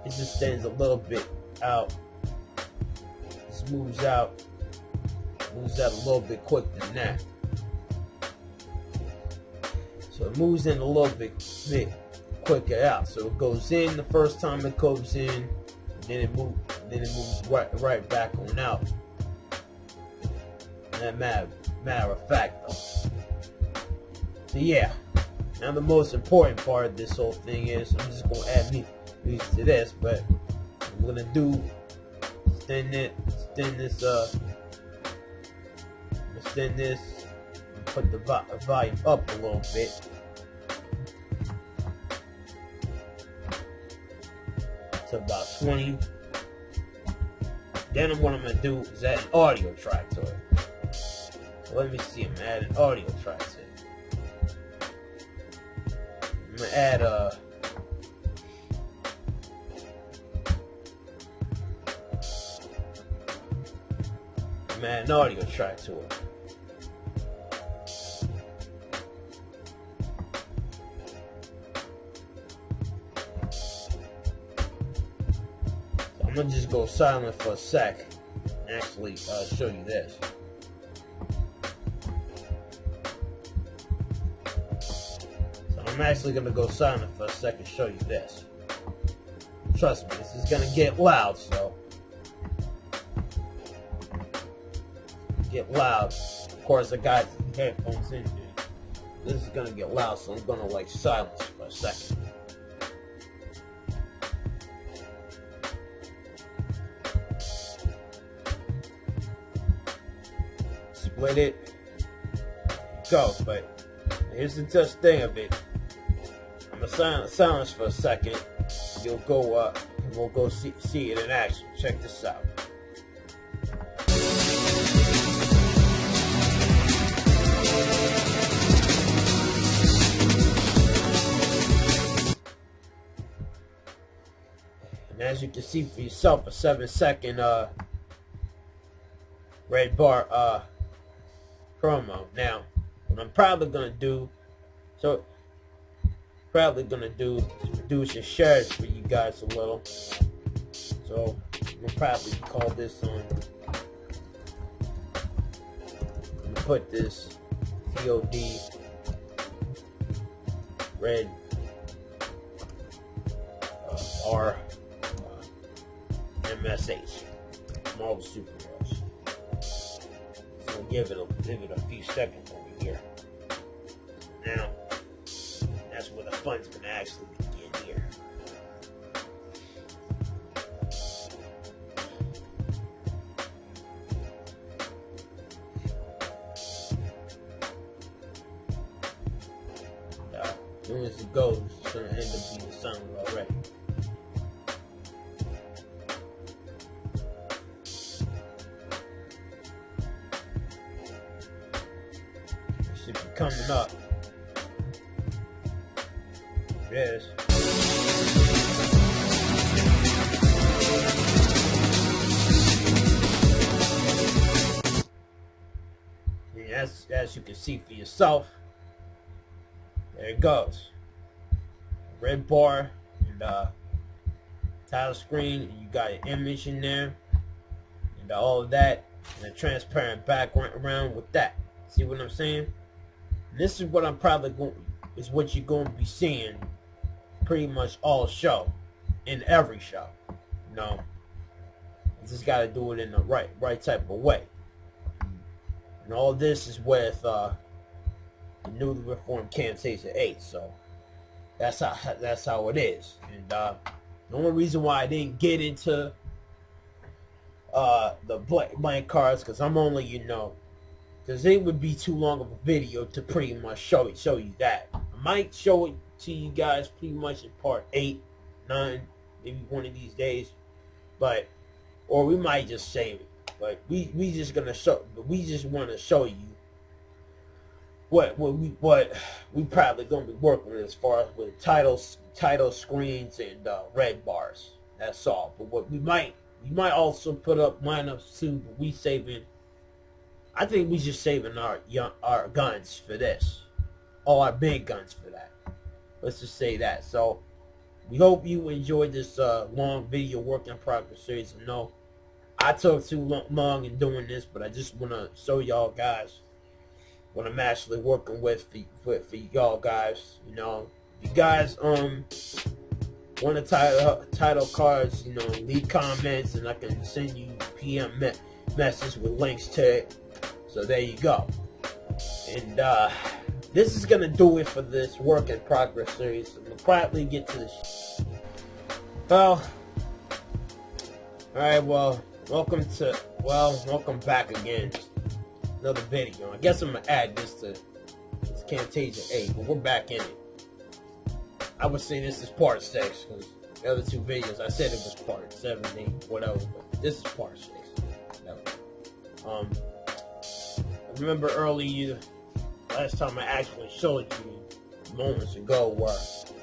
it just stands a little bit out. Just moves out a little bit quicker than that. So it moves in a little bit quicker out. So it goes in the first time it goes in, and then it moves right back on out. And that matter of fact, though. So yeah. Now the most important part of this whole thing is, I'm just going to add these to this, but I'm going to do, extend this, and put the volume up a little bit. To about 20. Then what I'm going to do is add an audio track to it. So let me see, I'm going to add an audio track to it. I'm gonna add an audio track to it. So I'm gonna just go silent for a sec and actually show you this. I'm actually going to go silent for a second and show you this. Trust me, this is going to get loud, so. Get loud. Of course, I got headphones in here. This is going to get loud, so I'm going to like silence for a second. Split it. Go, but here's the just thing of it. I'm gonna silence for a second. You'll go and we'll go see it in action. Check this out. And as you can see for yourself, a 7-second red bar promo. Now, what I'm probably gonna do, is reduce and share it for you guys a little. So I'm gonna probably call this on. I'm gonna put this POD red R MSH, Marvel Superheroes. So give it a few seconds over here. Now, that's where the fun's gonna actually begin here. As soon as it goes, it's gonna end up being sung already. It should be coming up. It is. And as you can see for yourself, there it goes. Red bar and title screen, and you got an image in there, and all of that, and a transparent background with that. See what I'm saying? And this is what I'm probably going. Is what you're going to be seeing pretty much all show, in every show. You know, you just got to do it in the right type of way. And all this is with the newly reformed Camtasia 8, so that's how it is. And the only reason why I didn't get into the blank cards, because I'm only, you know, because it would be too long of a video to pretty much show you that. I might show it to you guys pretty much in part 8, 9, maybe one of these days, but or we might just save it. But we just gonna show. We just want to show you what we probably gonna be working with as far as with title screens and red bars. That's all. But what we might also put up lineups too. But we saving. I think we just saving our guns for this. All our big guns for that. Let's just say that. So we hope you enjoyed this long video work in progress series. I know I took too long in doing this, but I just want to show y'all guys what I'm actually working with for y'all guys. You know, if you guys want the title cards, you know, leave comments and I can send you PM message with links to it. So there you go. And this is gonna do it for this work in progress series. I'm gonna quietly get to this. Well, all right. Well, welcome back again. Another video. I guess I'm gonna add this to this Camtasia 8, but we're back in it. I would say this is part 6 because the other 2 videos I said it was part 7, 8, whatever. But this is part 6. I remember earlier, last time I actually showed you moments ago where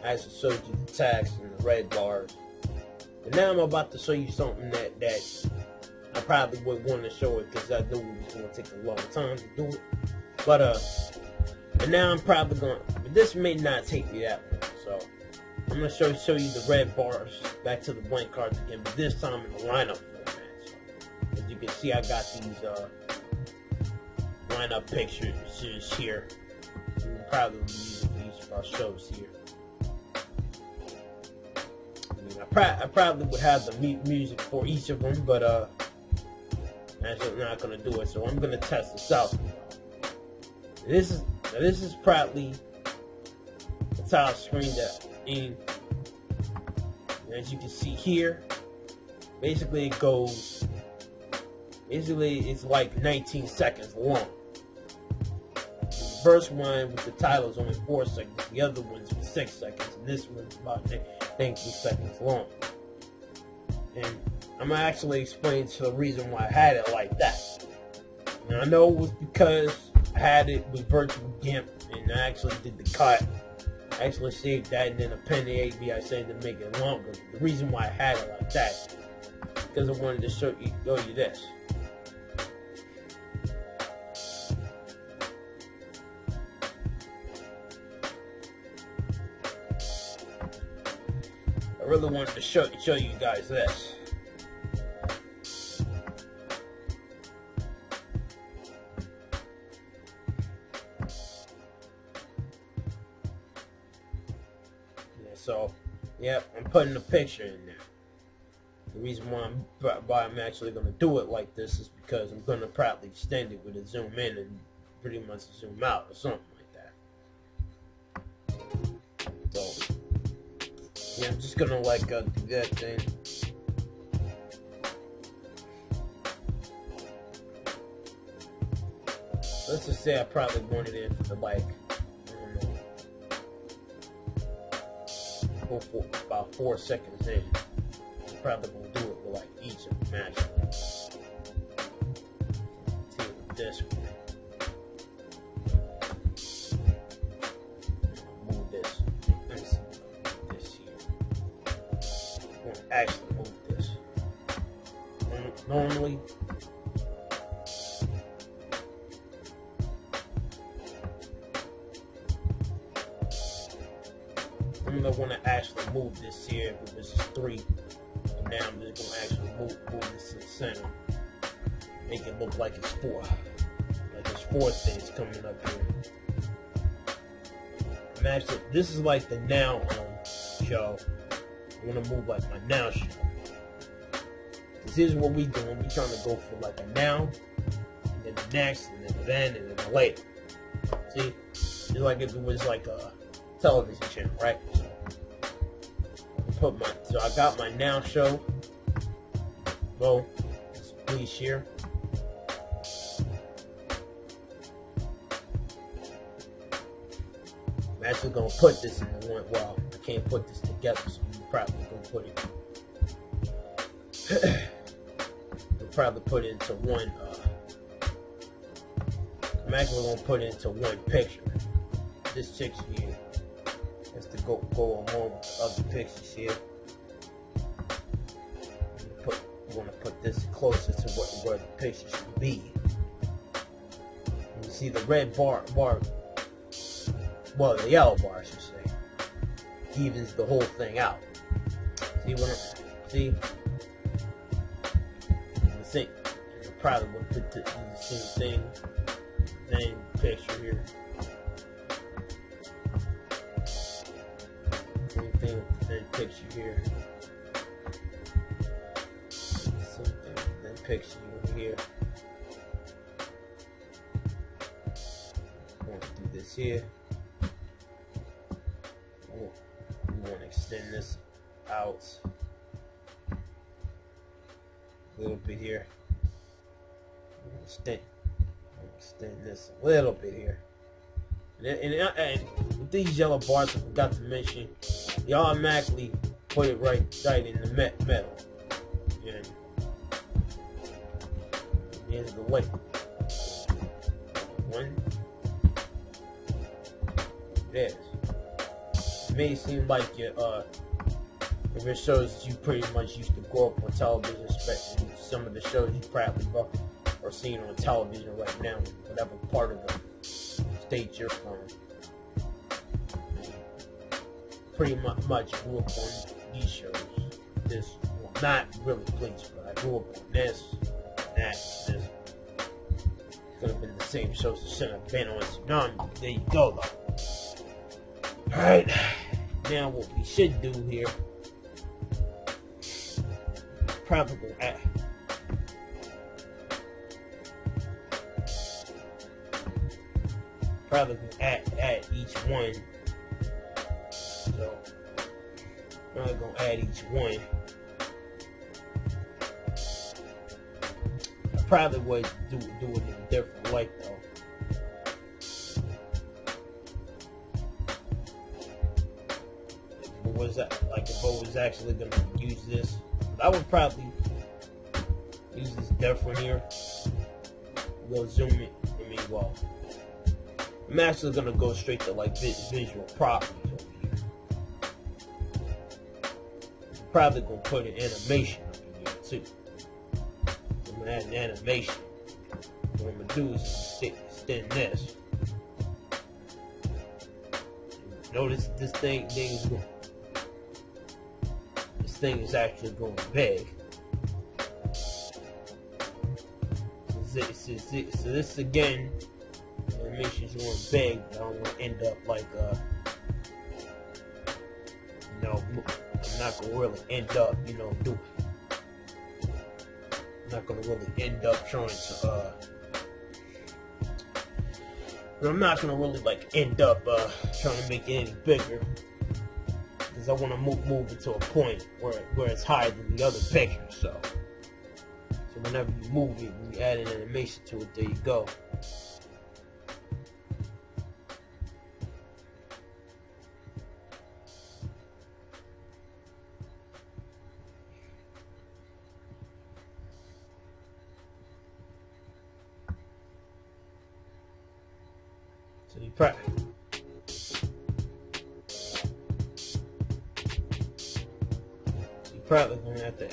I actually showed you the text and the red bars. And now I'm about to show you something that I probably would want to show it because I knew it was going to take a long time to do it. But and now I'm probably going. This may not take me that long, so I'm going to show you the red bars back to the blank cards again, but this time in the lineup format. So, as you can see, I got these lineup pictures here. We'll probably be using these for our shows here. I probably would have the music for each of them, but I'm actually not gonna do it. So I'm gonna test this out. This is probably the title screen that as you can see here. Basically, it goes. Basically, it's like 19 seconds long. The first one with the title is only 4 seconds. The other one's 6 seconds, and this one's about 19 seconds long. And I'm gonna actually explain to the reason why I had it like that. And I know it was because I had it with Virtual GIMP, and I actually did the cut. I actually saved that, and then appended AB I said to make it longer. The reason why I had it like that, because I wanted to show you this. I really wanted to show you guys this. Yeah, so, yep, I'm putting a picture in there. The reason why I'm actually going to do it like this is because I'm going to probably extend it with a zoom in and pretty much zoom out or something like that. So yeah, I'm just going to like do that thing. Let's just say I probably wanted it for like, I don't know, go for about 4 seconds in. I'm probably gonna do it with like each of them actually. See with this one. Move this. Let me see. Move this here. I'm gonna actually move this. Normally. I'm gonna want to actually move this here if it was just 3. And now I'm just gonna actually move this to the center. Make it look like it's 4. Like it's 4 things coming up here. I'm actually, this is like the now show. I want to move like my now show. Cause here's what we doing. We trying to go for like a now, and then the next, and then and then the later. See, it's like if it was like a television channel, right? So I got my now show. Well, please share. I'm actually gonna put this in the one. Well, I can't put this together, so I'm probably gonna put it. We'll probably put it into one. I'm actually gonna put it into one picture. This picture here has to go along with the other pictures here. You want to put this closer to where the picture should be. You see the red bar, well, the yellow bar, I should say, evens the whole thing out. See what I'm, see? I think I probably would put the same picture here. Same thing with the picture here. Same thing with the picture over here. I'm going to do this here. We want to extend this out a little bit here. Extend this a little bit here. And with these yellow bars, I forgot to mention, you automatically put it right in the middle. And here's the weight. 1. There. It may seem like your if it shows that you pretty much used to grow up on television, especially some of the shows you probably are seeing on television right now, whatever part of the state you're from. Pretty much grew up on these shows. This, well, not really Bleach, but I grew up on this, that, this. Could have been the same shows that should have been on Toonami. There you go, though. Alright, now what we should do here, probably add each one. So I'm not gonna add each one. I probably would do it in a different way though. Was that like if I was actually gonna use this? I would probably use this different here. We'll zoom in. I mean, well, I'm actually gonna go straight to like visual properties over here. I'm probably gonna put an animation up in here too. I'm gonna add an animation. What I'm gonna do is extend this. Notice this thing is actually going big. So this again, animation is going big. I don't want to end up like I'm not gonna really end up, doing not gonna really end up trying to I'm not gonna really like end up trying to make it any bigger, because I want to move it to a point where it's higher than the other picture. So whenever you move it, when you add an animation to it, there you go. So you probably gonna have to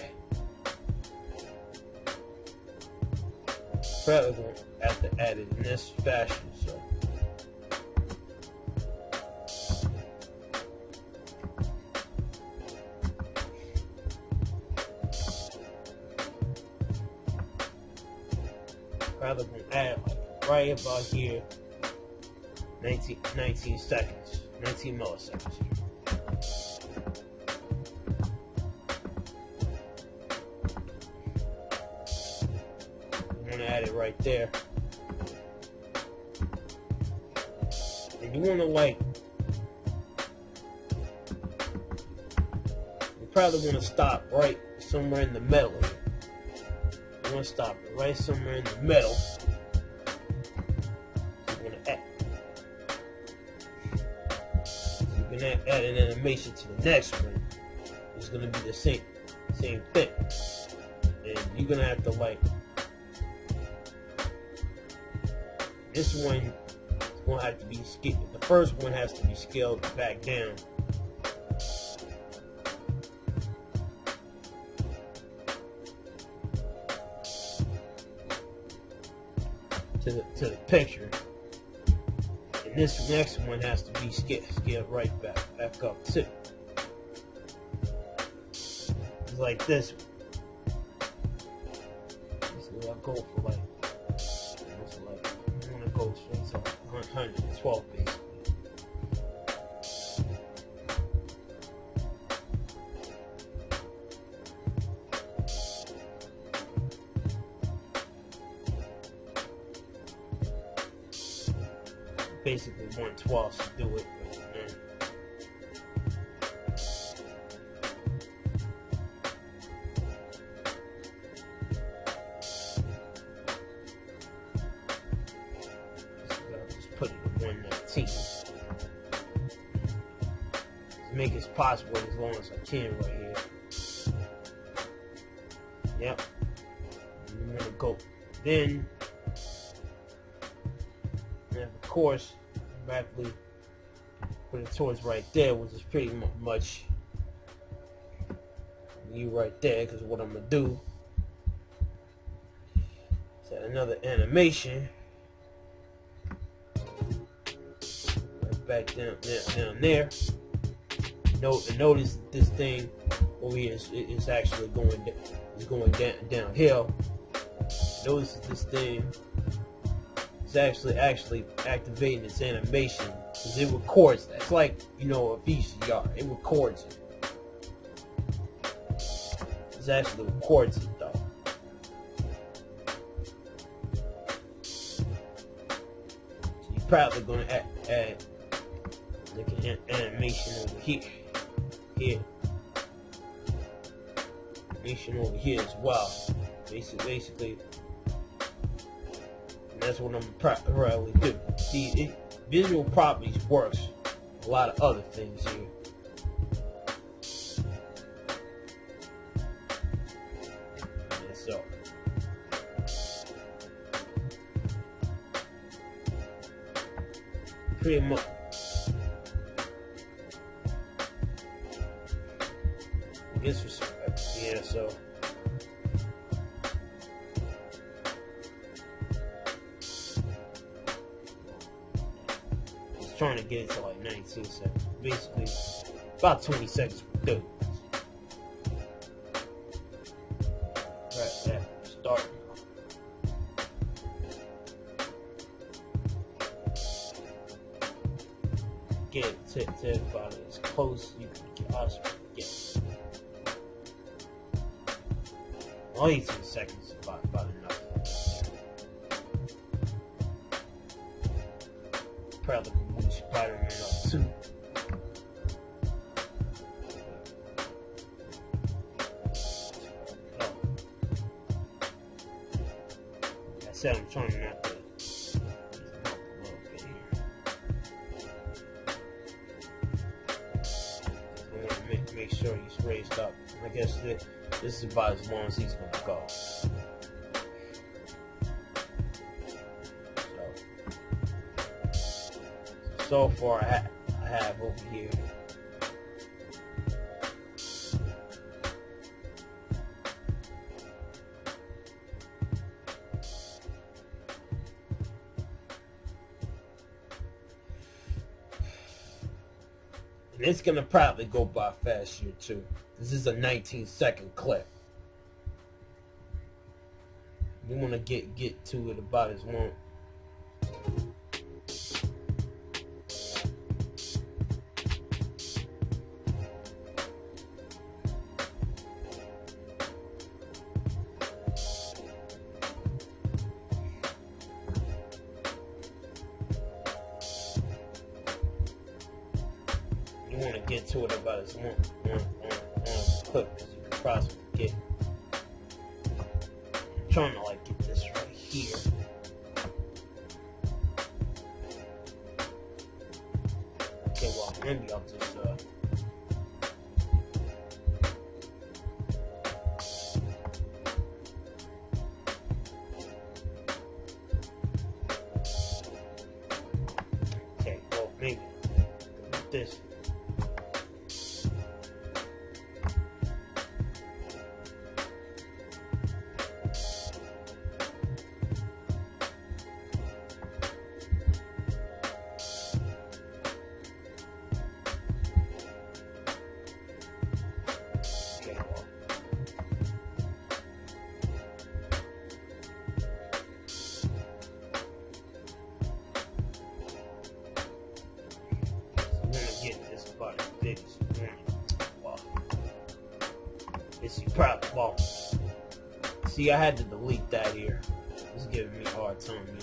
add it in this fashion. So probably gonna add like right about here, 19 seconds, 19 milliseconds. Add it right there, and you want to you probably want to stop right somewhere in the middle. You want to stop it right somewhere in the middle. You want to add an animation to the next one. It's going to be the same thing, and you're going to have to this one is going to have to be scaled. The first one has to be scaled back down. To the picture. And this next one has to be scaled right back up too. It's like this one. This is what I go for go straight to 112 basically. Basically 112 to do it. Put it at 119 to make it as possible as long as I can right here. Yep. And I'm gonna go. Then, and of course, rapidly put it towards right there, which is pretty much you right there. Because what I'm gonna do is add another animation. Back down there. Notice this thing over here is actually going downhill. Notice this thing is actually activating its animation, because it records that. It's like, a VCR. It records it. It actually records it though. So you're probably gonna add like an animation over here, animation over here as well. Basically, and that's what I'm probably do. See, visual properties works a lot of other things here. And so, pretty much. Yeah, so just trying to get it to like 19 seconds. Basically, about 20 seconds will do. Right there, start. Get it to everybody as close as you can possibly get. 18 seconds about probably gonna move Spider-Man up too. I said I'm trying not to. I want to make sure he's raised up. I guess this is about as long as he's going to go. So far I have over here. And it's gonna probably go by fast here too. This is a 19-second clip. You wanna get to it about as long. You want to get to it about as long clip as you can possibly get. I'm trying to like get this right here. Okay, well maybe I'll just okay, well maybe this. Big as wow. It's probably well. See, I had to delete that here. It's giving me a hard time, man.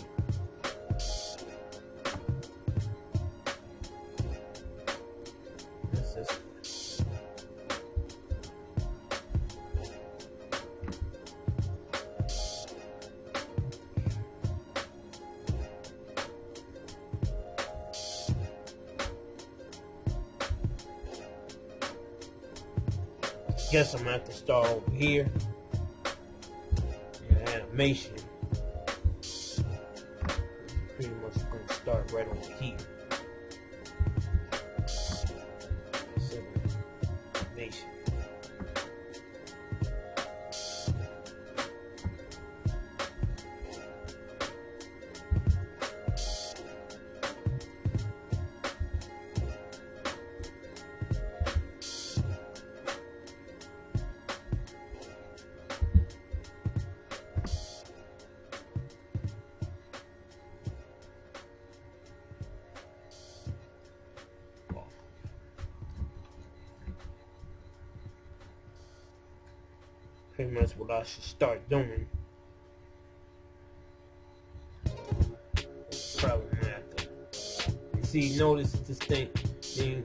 Guess I'm gonna have to start over here. And animation. Pretty much gonna start right over here. So, animation. Pretty much what I should start doing. Probably gonna have to see. Notice this thing is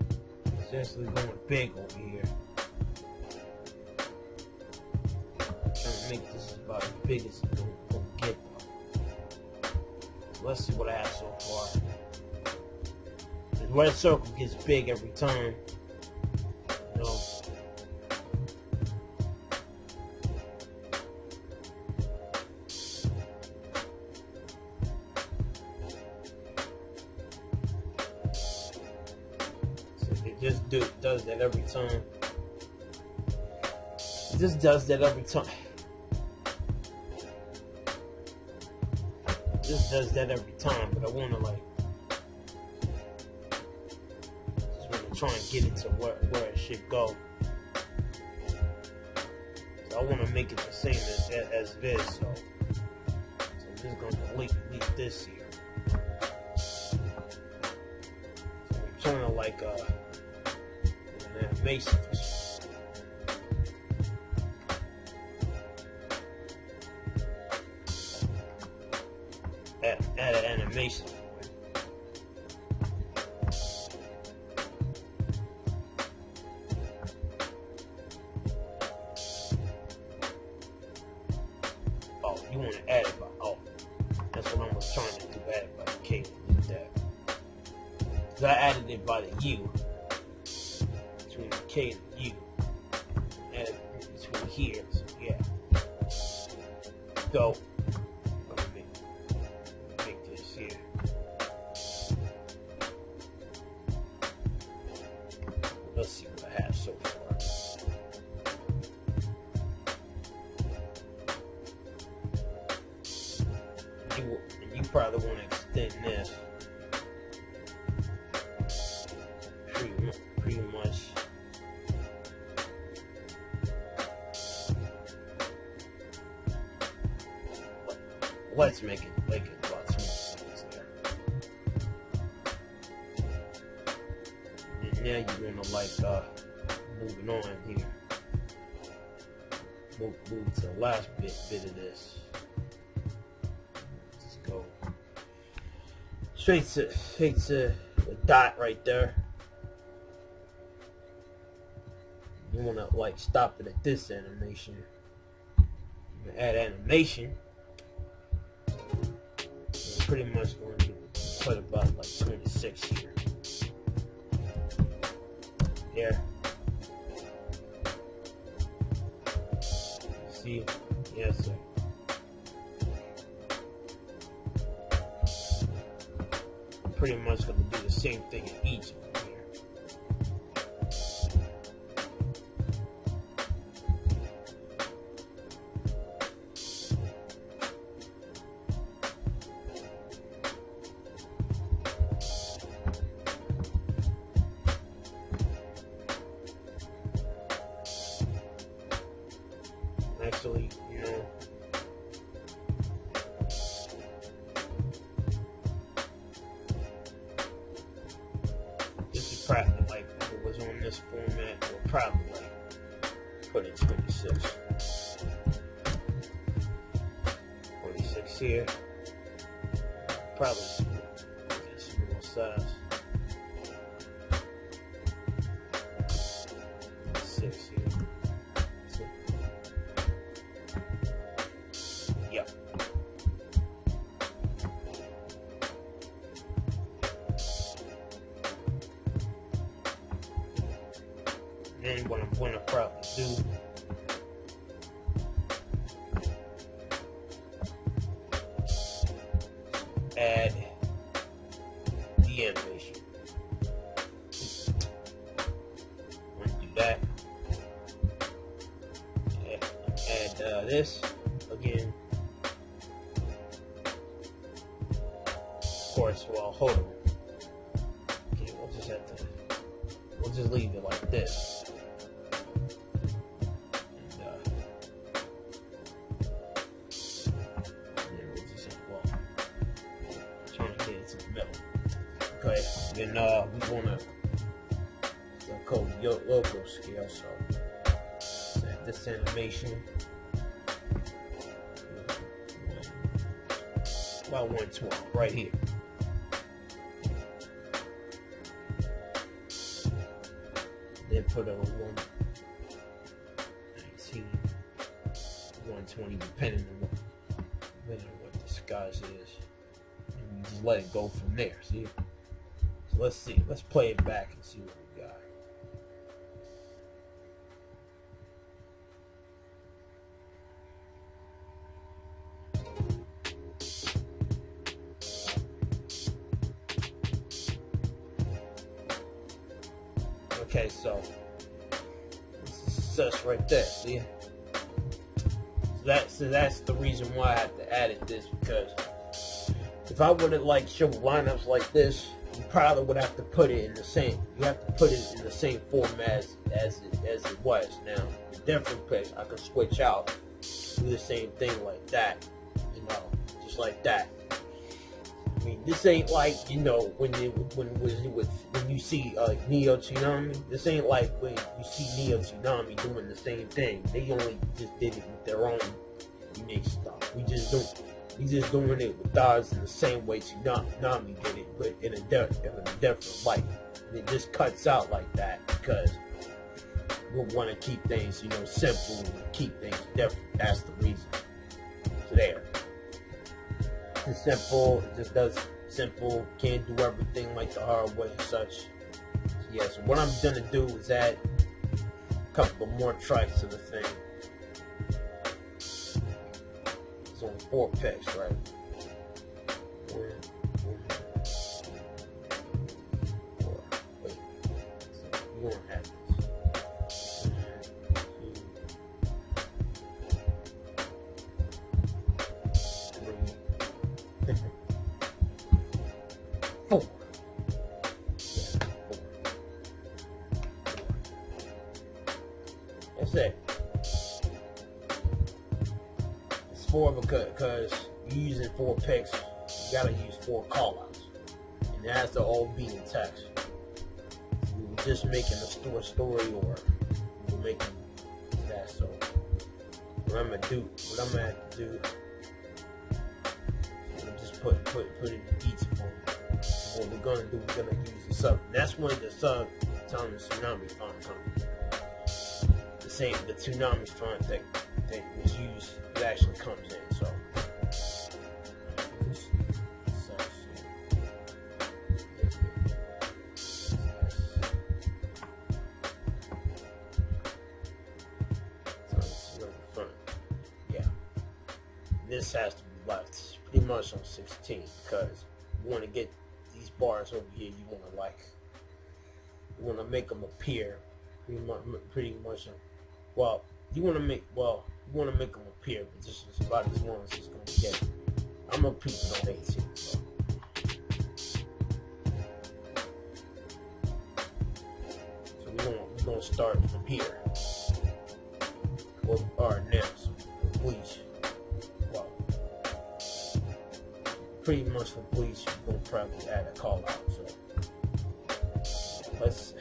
actually going big over here. I'm trying to make this about as big as it's gonna get. So let's see what I have so far. The red circle gets big every time. You know. Just does that every time. It just does that every time. It just does that every time, but I wanna like just wanna try and get it to where it should go. So I wanna make it the same as this. So I'm just gonna delete this here. So I'm trying to like animation. Add an animation. trying to do that by the K and that. Because I added it by the U. Between the K and the U. And between here. So yeah. So I'm gonna make this here. Let's see what I have so far. You probably want to extend this pretty much. Let's make it about 20 seconds there. And now you're gonna like moving on here. Move to the last bit of this. Just go straight to the dot right there. You wanna like stop it at this animation. You can add animation. It's pretty much going to put about like 26 here. There. See? Yes, sir. I'm pretty much going to do the same thing in each of them here. Actually, you know, this is probably like if it was on this format, we'll probably like put it 26. 26 here. Probably get small size. 6 here. Yep. Then what I'm going to probably do add the animation. I'm going to do that. Add this again. Of course, well, hold on. Okay, we'll just leave it like this. And then we'll just trying to get it to the middle. Okay, then we want to code logo scale, so set this animation about 120 right here. Then put on 119, 120, depending on what this guy's is. And you just let it go from there. See? So let's see. Let's play it back and see what we got. Okay, so this is success right there, see? So that's the reason why I had to add this, because if I would have like show lineups like this, you probably would have to put it in the same. You have to put it in the same format as it was. Now, the different place I could switch out, do the same thing like that, you know, just like that. I mean, this ain't like, you know, when you see Neo Toonami. This ain't like when you see Neo Toonami doing the same thing. They only just did it with their own unique stuff. We just doing it with ours in the same way Toonami did it, but in a different light. And it just cuts out like that because we want to keep things, you know, simple and keep things different. That's the reason. So there. It's simple. It just does simple. Can't do everything like the hard way and such. So yeah, so what I'm gonna do is add a couple of more tracks to the thing. It's only 4 picks, right? 1, 4. Wait, you won't have this. 1, 2, 3, 4. That's it. It's 4 because you're using 4 picks. You gotta use 4 callouts, and it has to all be in text. We were just making a story, or we were making that. So what I'm gonna have to do, just put it in each form. What we're gonna do, we're gonna use the sub. That's when the sub Toonami font comes. The Toonami font that was used, it actually comes in. So yeah, this has to be left pretty much on 16 because you want to get these bars over here. You want to make them appear pretty much. Well, you want to make them appear, but this is about as long as it's going to get. I'm going to keep it on 18. So we're going to start from here. Or now, so bleach. Well, pretty much for bleach, you're going to probably add a call out. So let's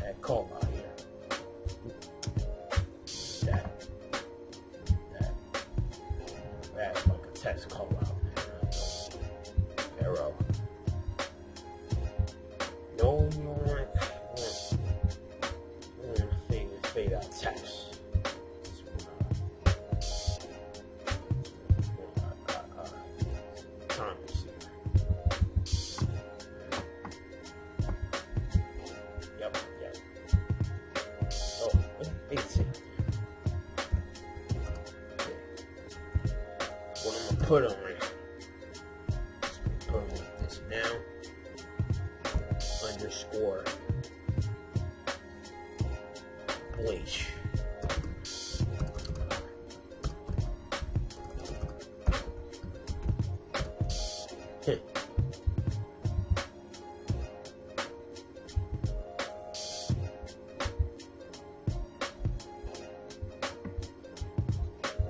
add call out here. That's like a text call out. Arrow. No, you don't want fade out text. Timers here. Yep. Oh, 18. What I'm gonna put on it, put on like this now, underscore bleach.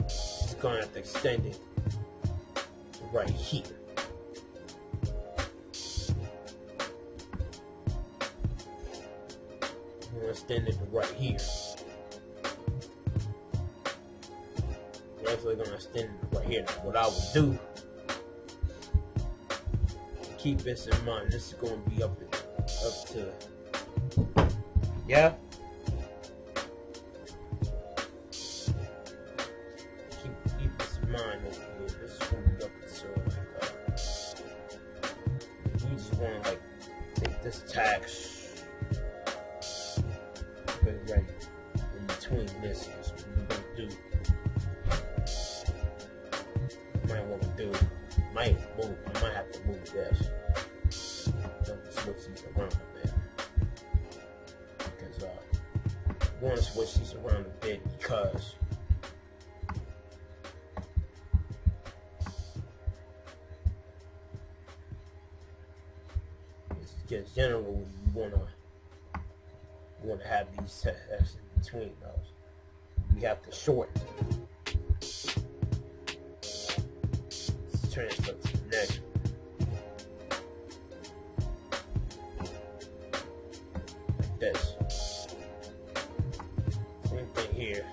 Just gonna have to extend it right here. I'm gonna extend it right here. I'm actually gonna extend it right here. Now, what I would do, keep this in mind. This is gonna be up to, yeah. Keep this in mind over here. This is gonna be up to you just wanna like take this text, put it right in between this. Is what you're gonna do. I might have to move this. Switch these around a bit because I want to switch these around a bit because generally you want to have these tests in between those. We have to shorten it. Let's transfer to the next one. This. Same thing here.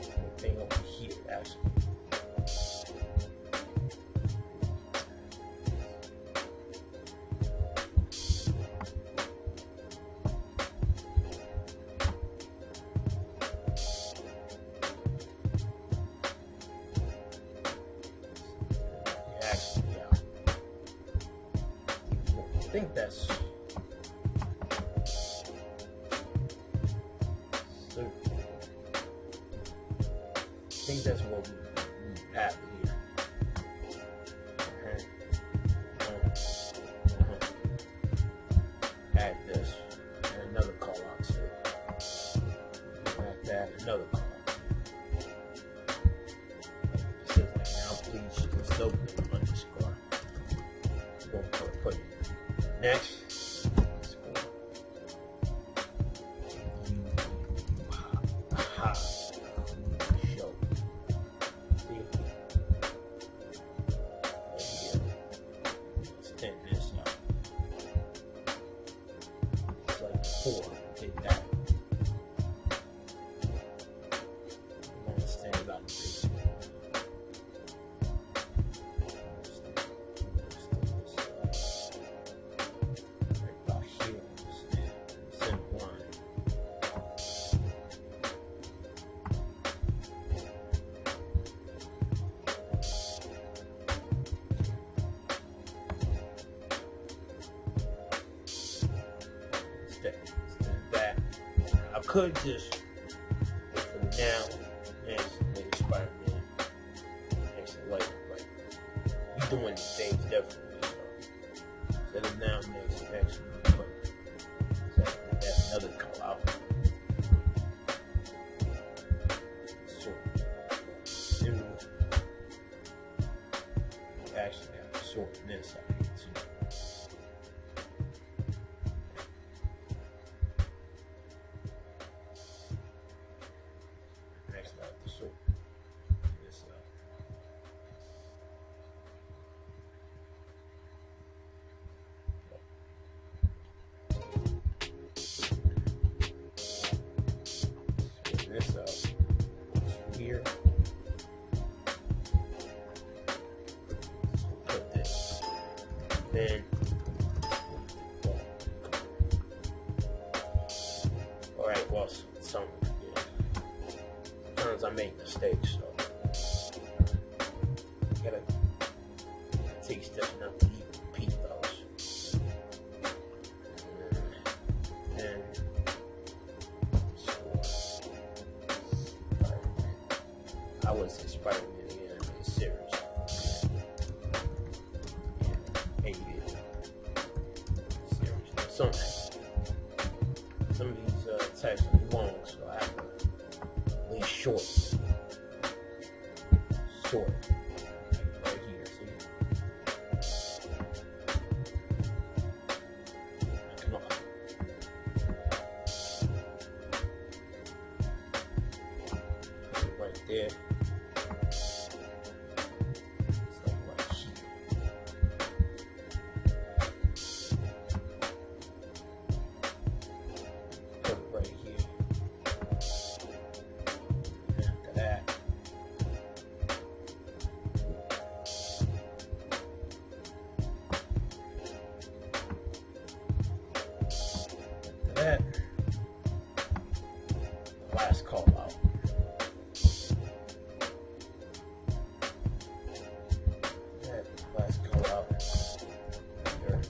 Same thing over here, actually. think that's what we have here. Add this, and another call out to it. Add that, another call out to it. It says that now please just open underscore. We're going to put it next. I could just for now next Spider-Man next later, but we doing these things differently, so instead of now next but that's another call out. So we actually have to sort this out too. This up here. So put this. Then alright, well sometimes I make mistakes, so gotta take steps not to repeat those. And I wouldn't say Spider-Man again, it's series. Series. Some of these texts are long, so I have to leave short. Right here, see? Come on. Right there. That last call out. That last call out. There.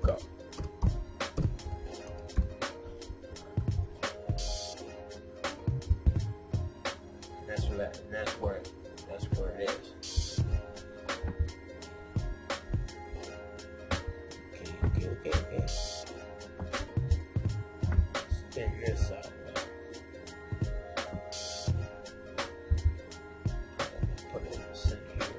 Go. That's where that. And that's where it is. Okay. Spin this out. Put it in the center here.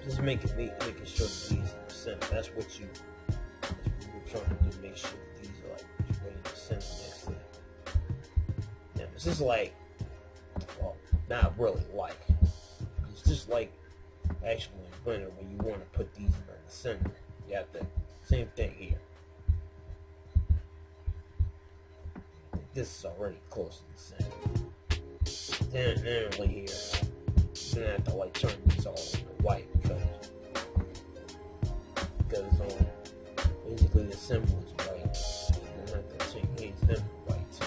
Just making sure that these in the center. That's what you're trying to do. Make sure that these are like right in the center next to it. Now, this is like, well, not really like. It's just like actually in Blender when you want to put these in the center. You have the same thing here. This is already close to the center. Then really here, you're gonna have to like turn these all into white because basically the symbol is white. You're gonna have to change them to white too.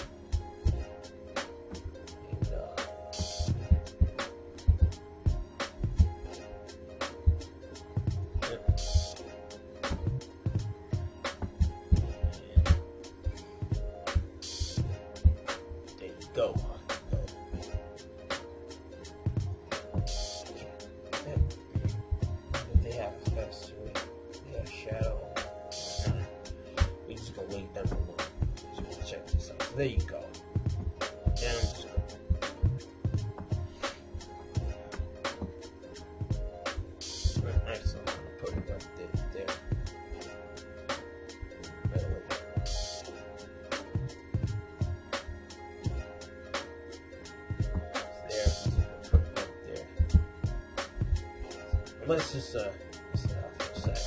there you go. Now I'm just gonna actually, I'm gonna put it right there. There. Put it right there. Let's just sit out for a sec.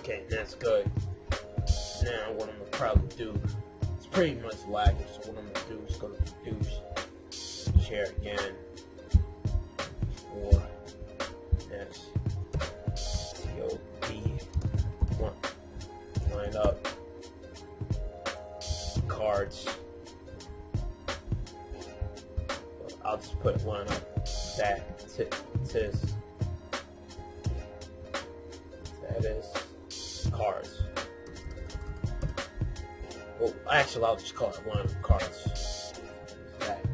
Okay, that's good. Now what I'm gonna probably do, it's pretty much lagging, so what I'm gonna do is go to produce, share again, for next, TOB1, line up, cards, I'll just put line up, that is cards. Well, actually, I'll just call it line of cards. That,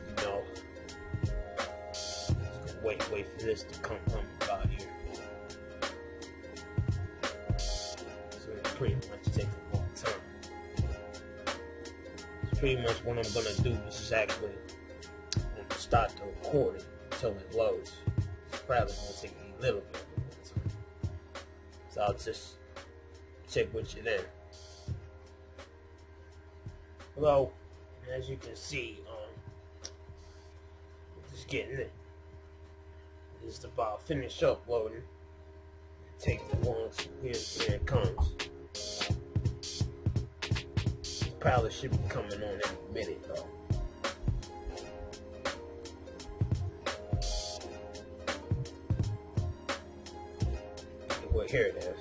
you know, wait for this to come about here. So it pretty much takes a long time. So pretty much what I'm gonna do is actually start the recording until it loads. It's probably gonna take me a little bit. So I'll just check with you then. Well, as you can see, just getting it. Just about finished uploading. Take the ones here it comes. Probably should be coming on in a minute though. Well, here it is.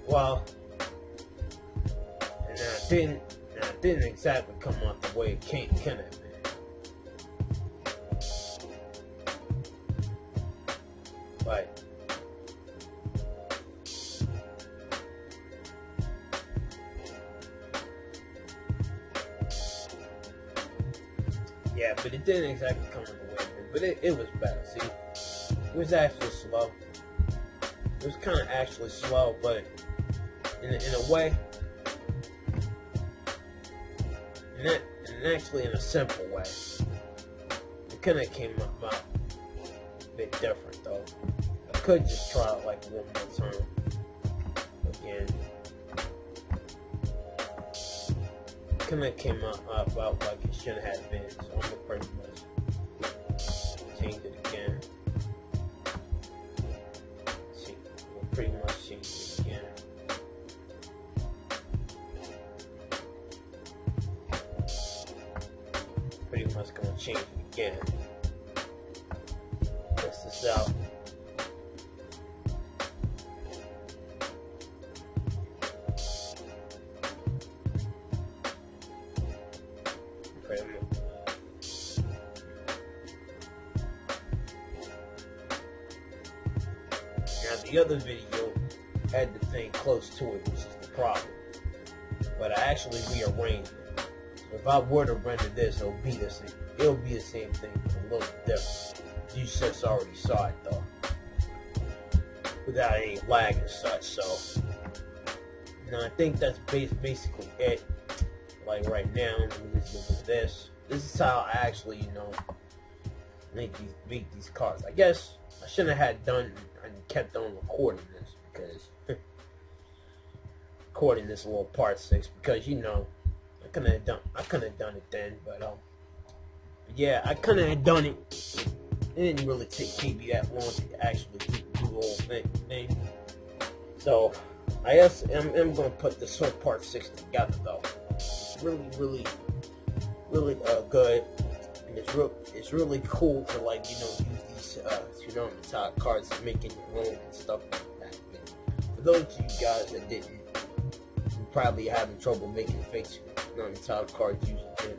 Well, and it didn't exactly come out the way it can have been. But yeah, but it didn't exactly come out the way it did. But it was better. See, it was actually slow. It was kind of actually slow, but in a way, and actually in a simple way. It kind of came out a bit different though. I could just try it like one more time again. Kind of came out about like it should have been, so I'm gonna pretty much change it again. See, we'll pretty much change it again. Pretty much gonna change it again. Test this out. Now the other video had the thing close to it, which is the problem. But I actually rearranged it. So if I were to render this, it'll be the same. It'll be the same thing, but a little different. You just already saw it though, without any lag and such. So, I think that's basically it. Like right now, let me just look at this. This is how I actually, make these cards. I guess I shouldn't have done and kept on recording this because recording this little part 6 because I couldn't have done it then, but yeah, I couldn't have done it. It didn't really take me that long to actually do the whole thing. So I guess I'm gonna put this whole part 6 together though. It's really good. And it's really cool to, like, you know, use these Toonami cards and making your own and stuff like that. And for those of you guys that didn't, you're probably having trouble making fake Toonami cards using them.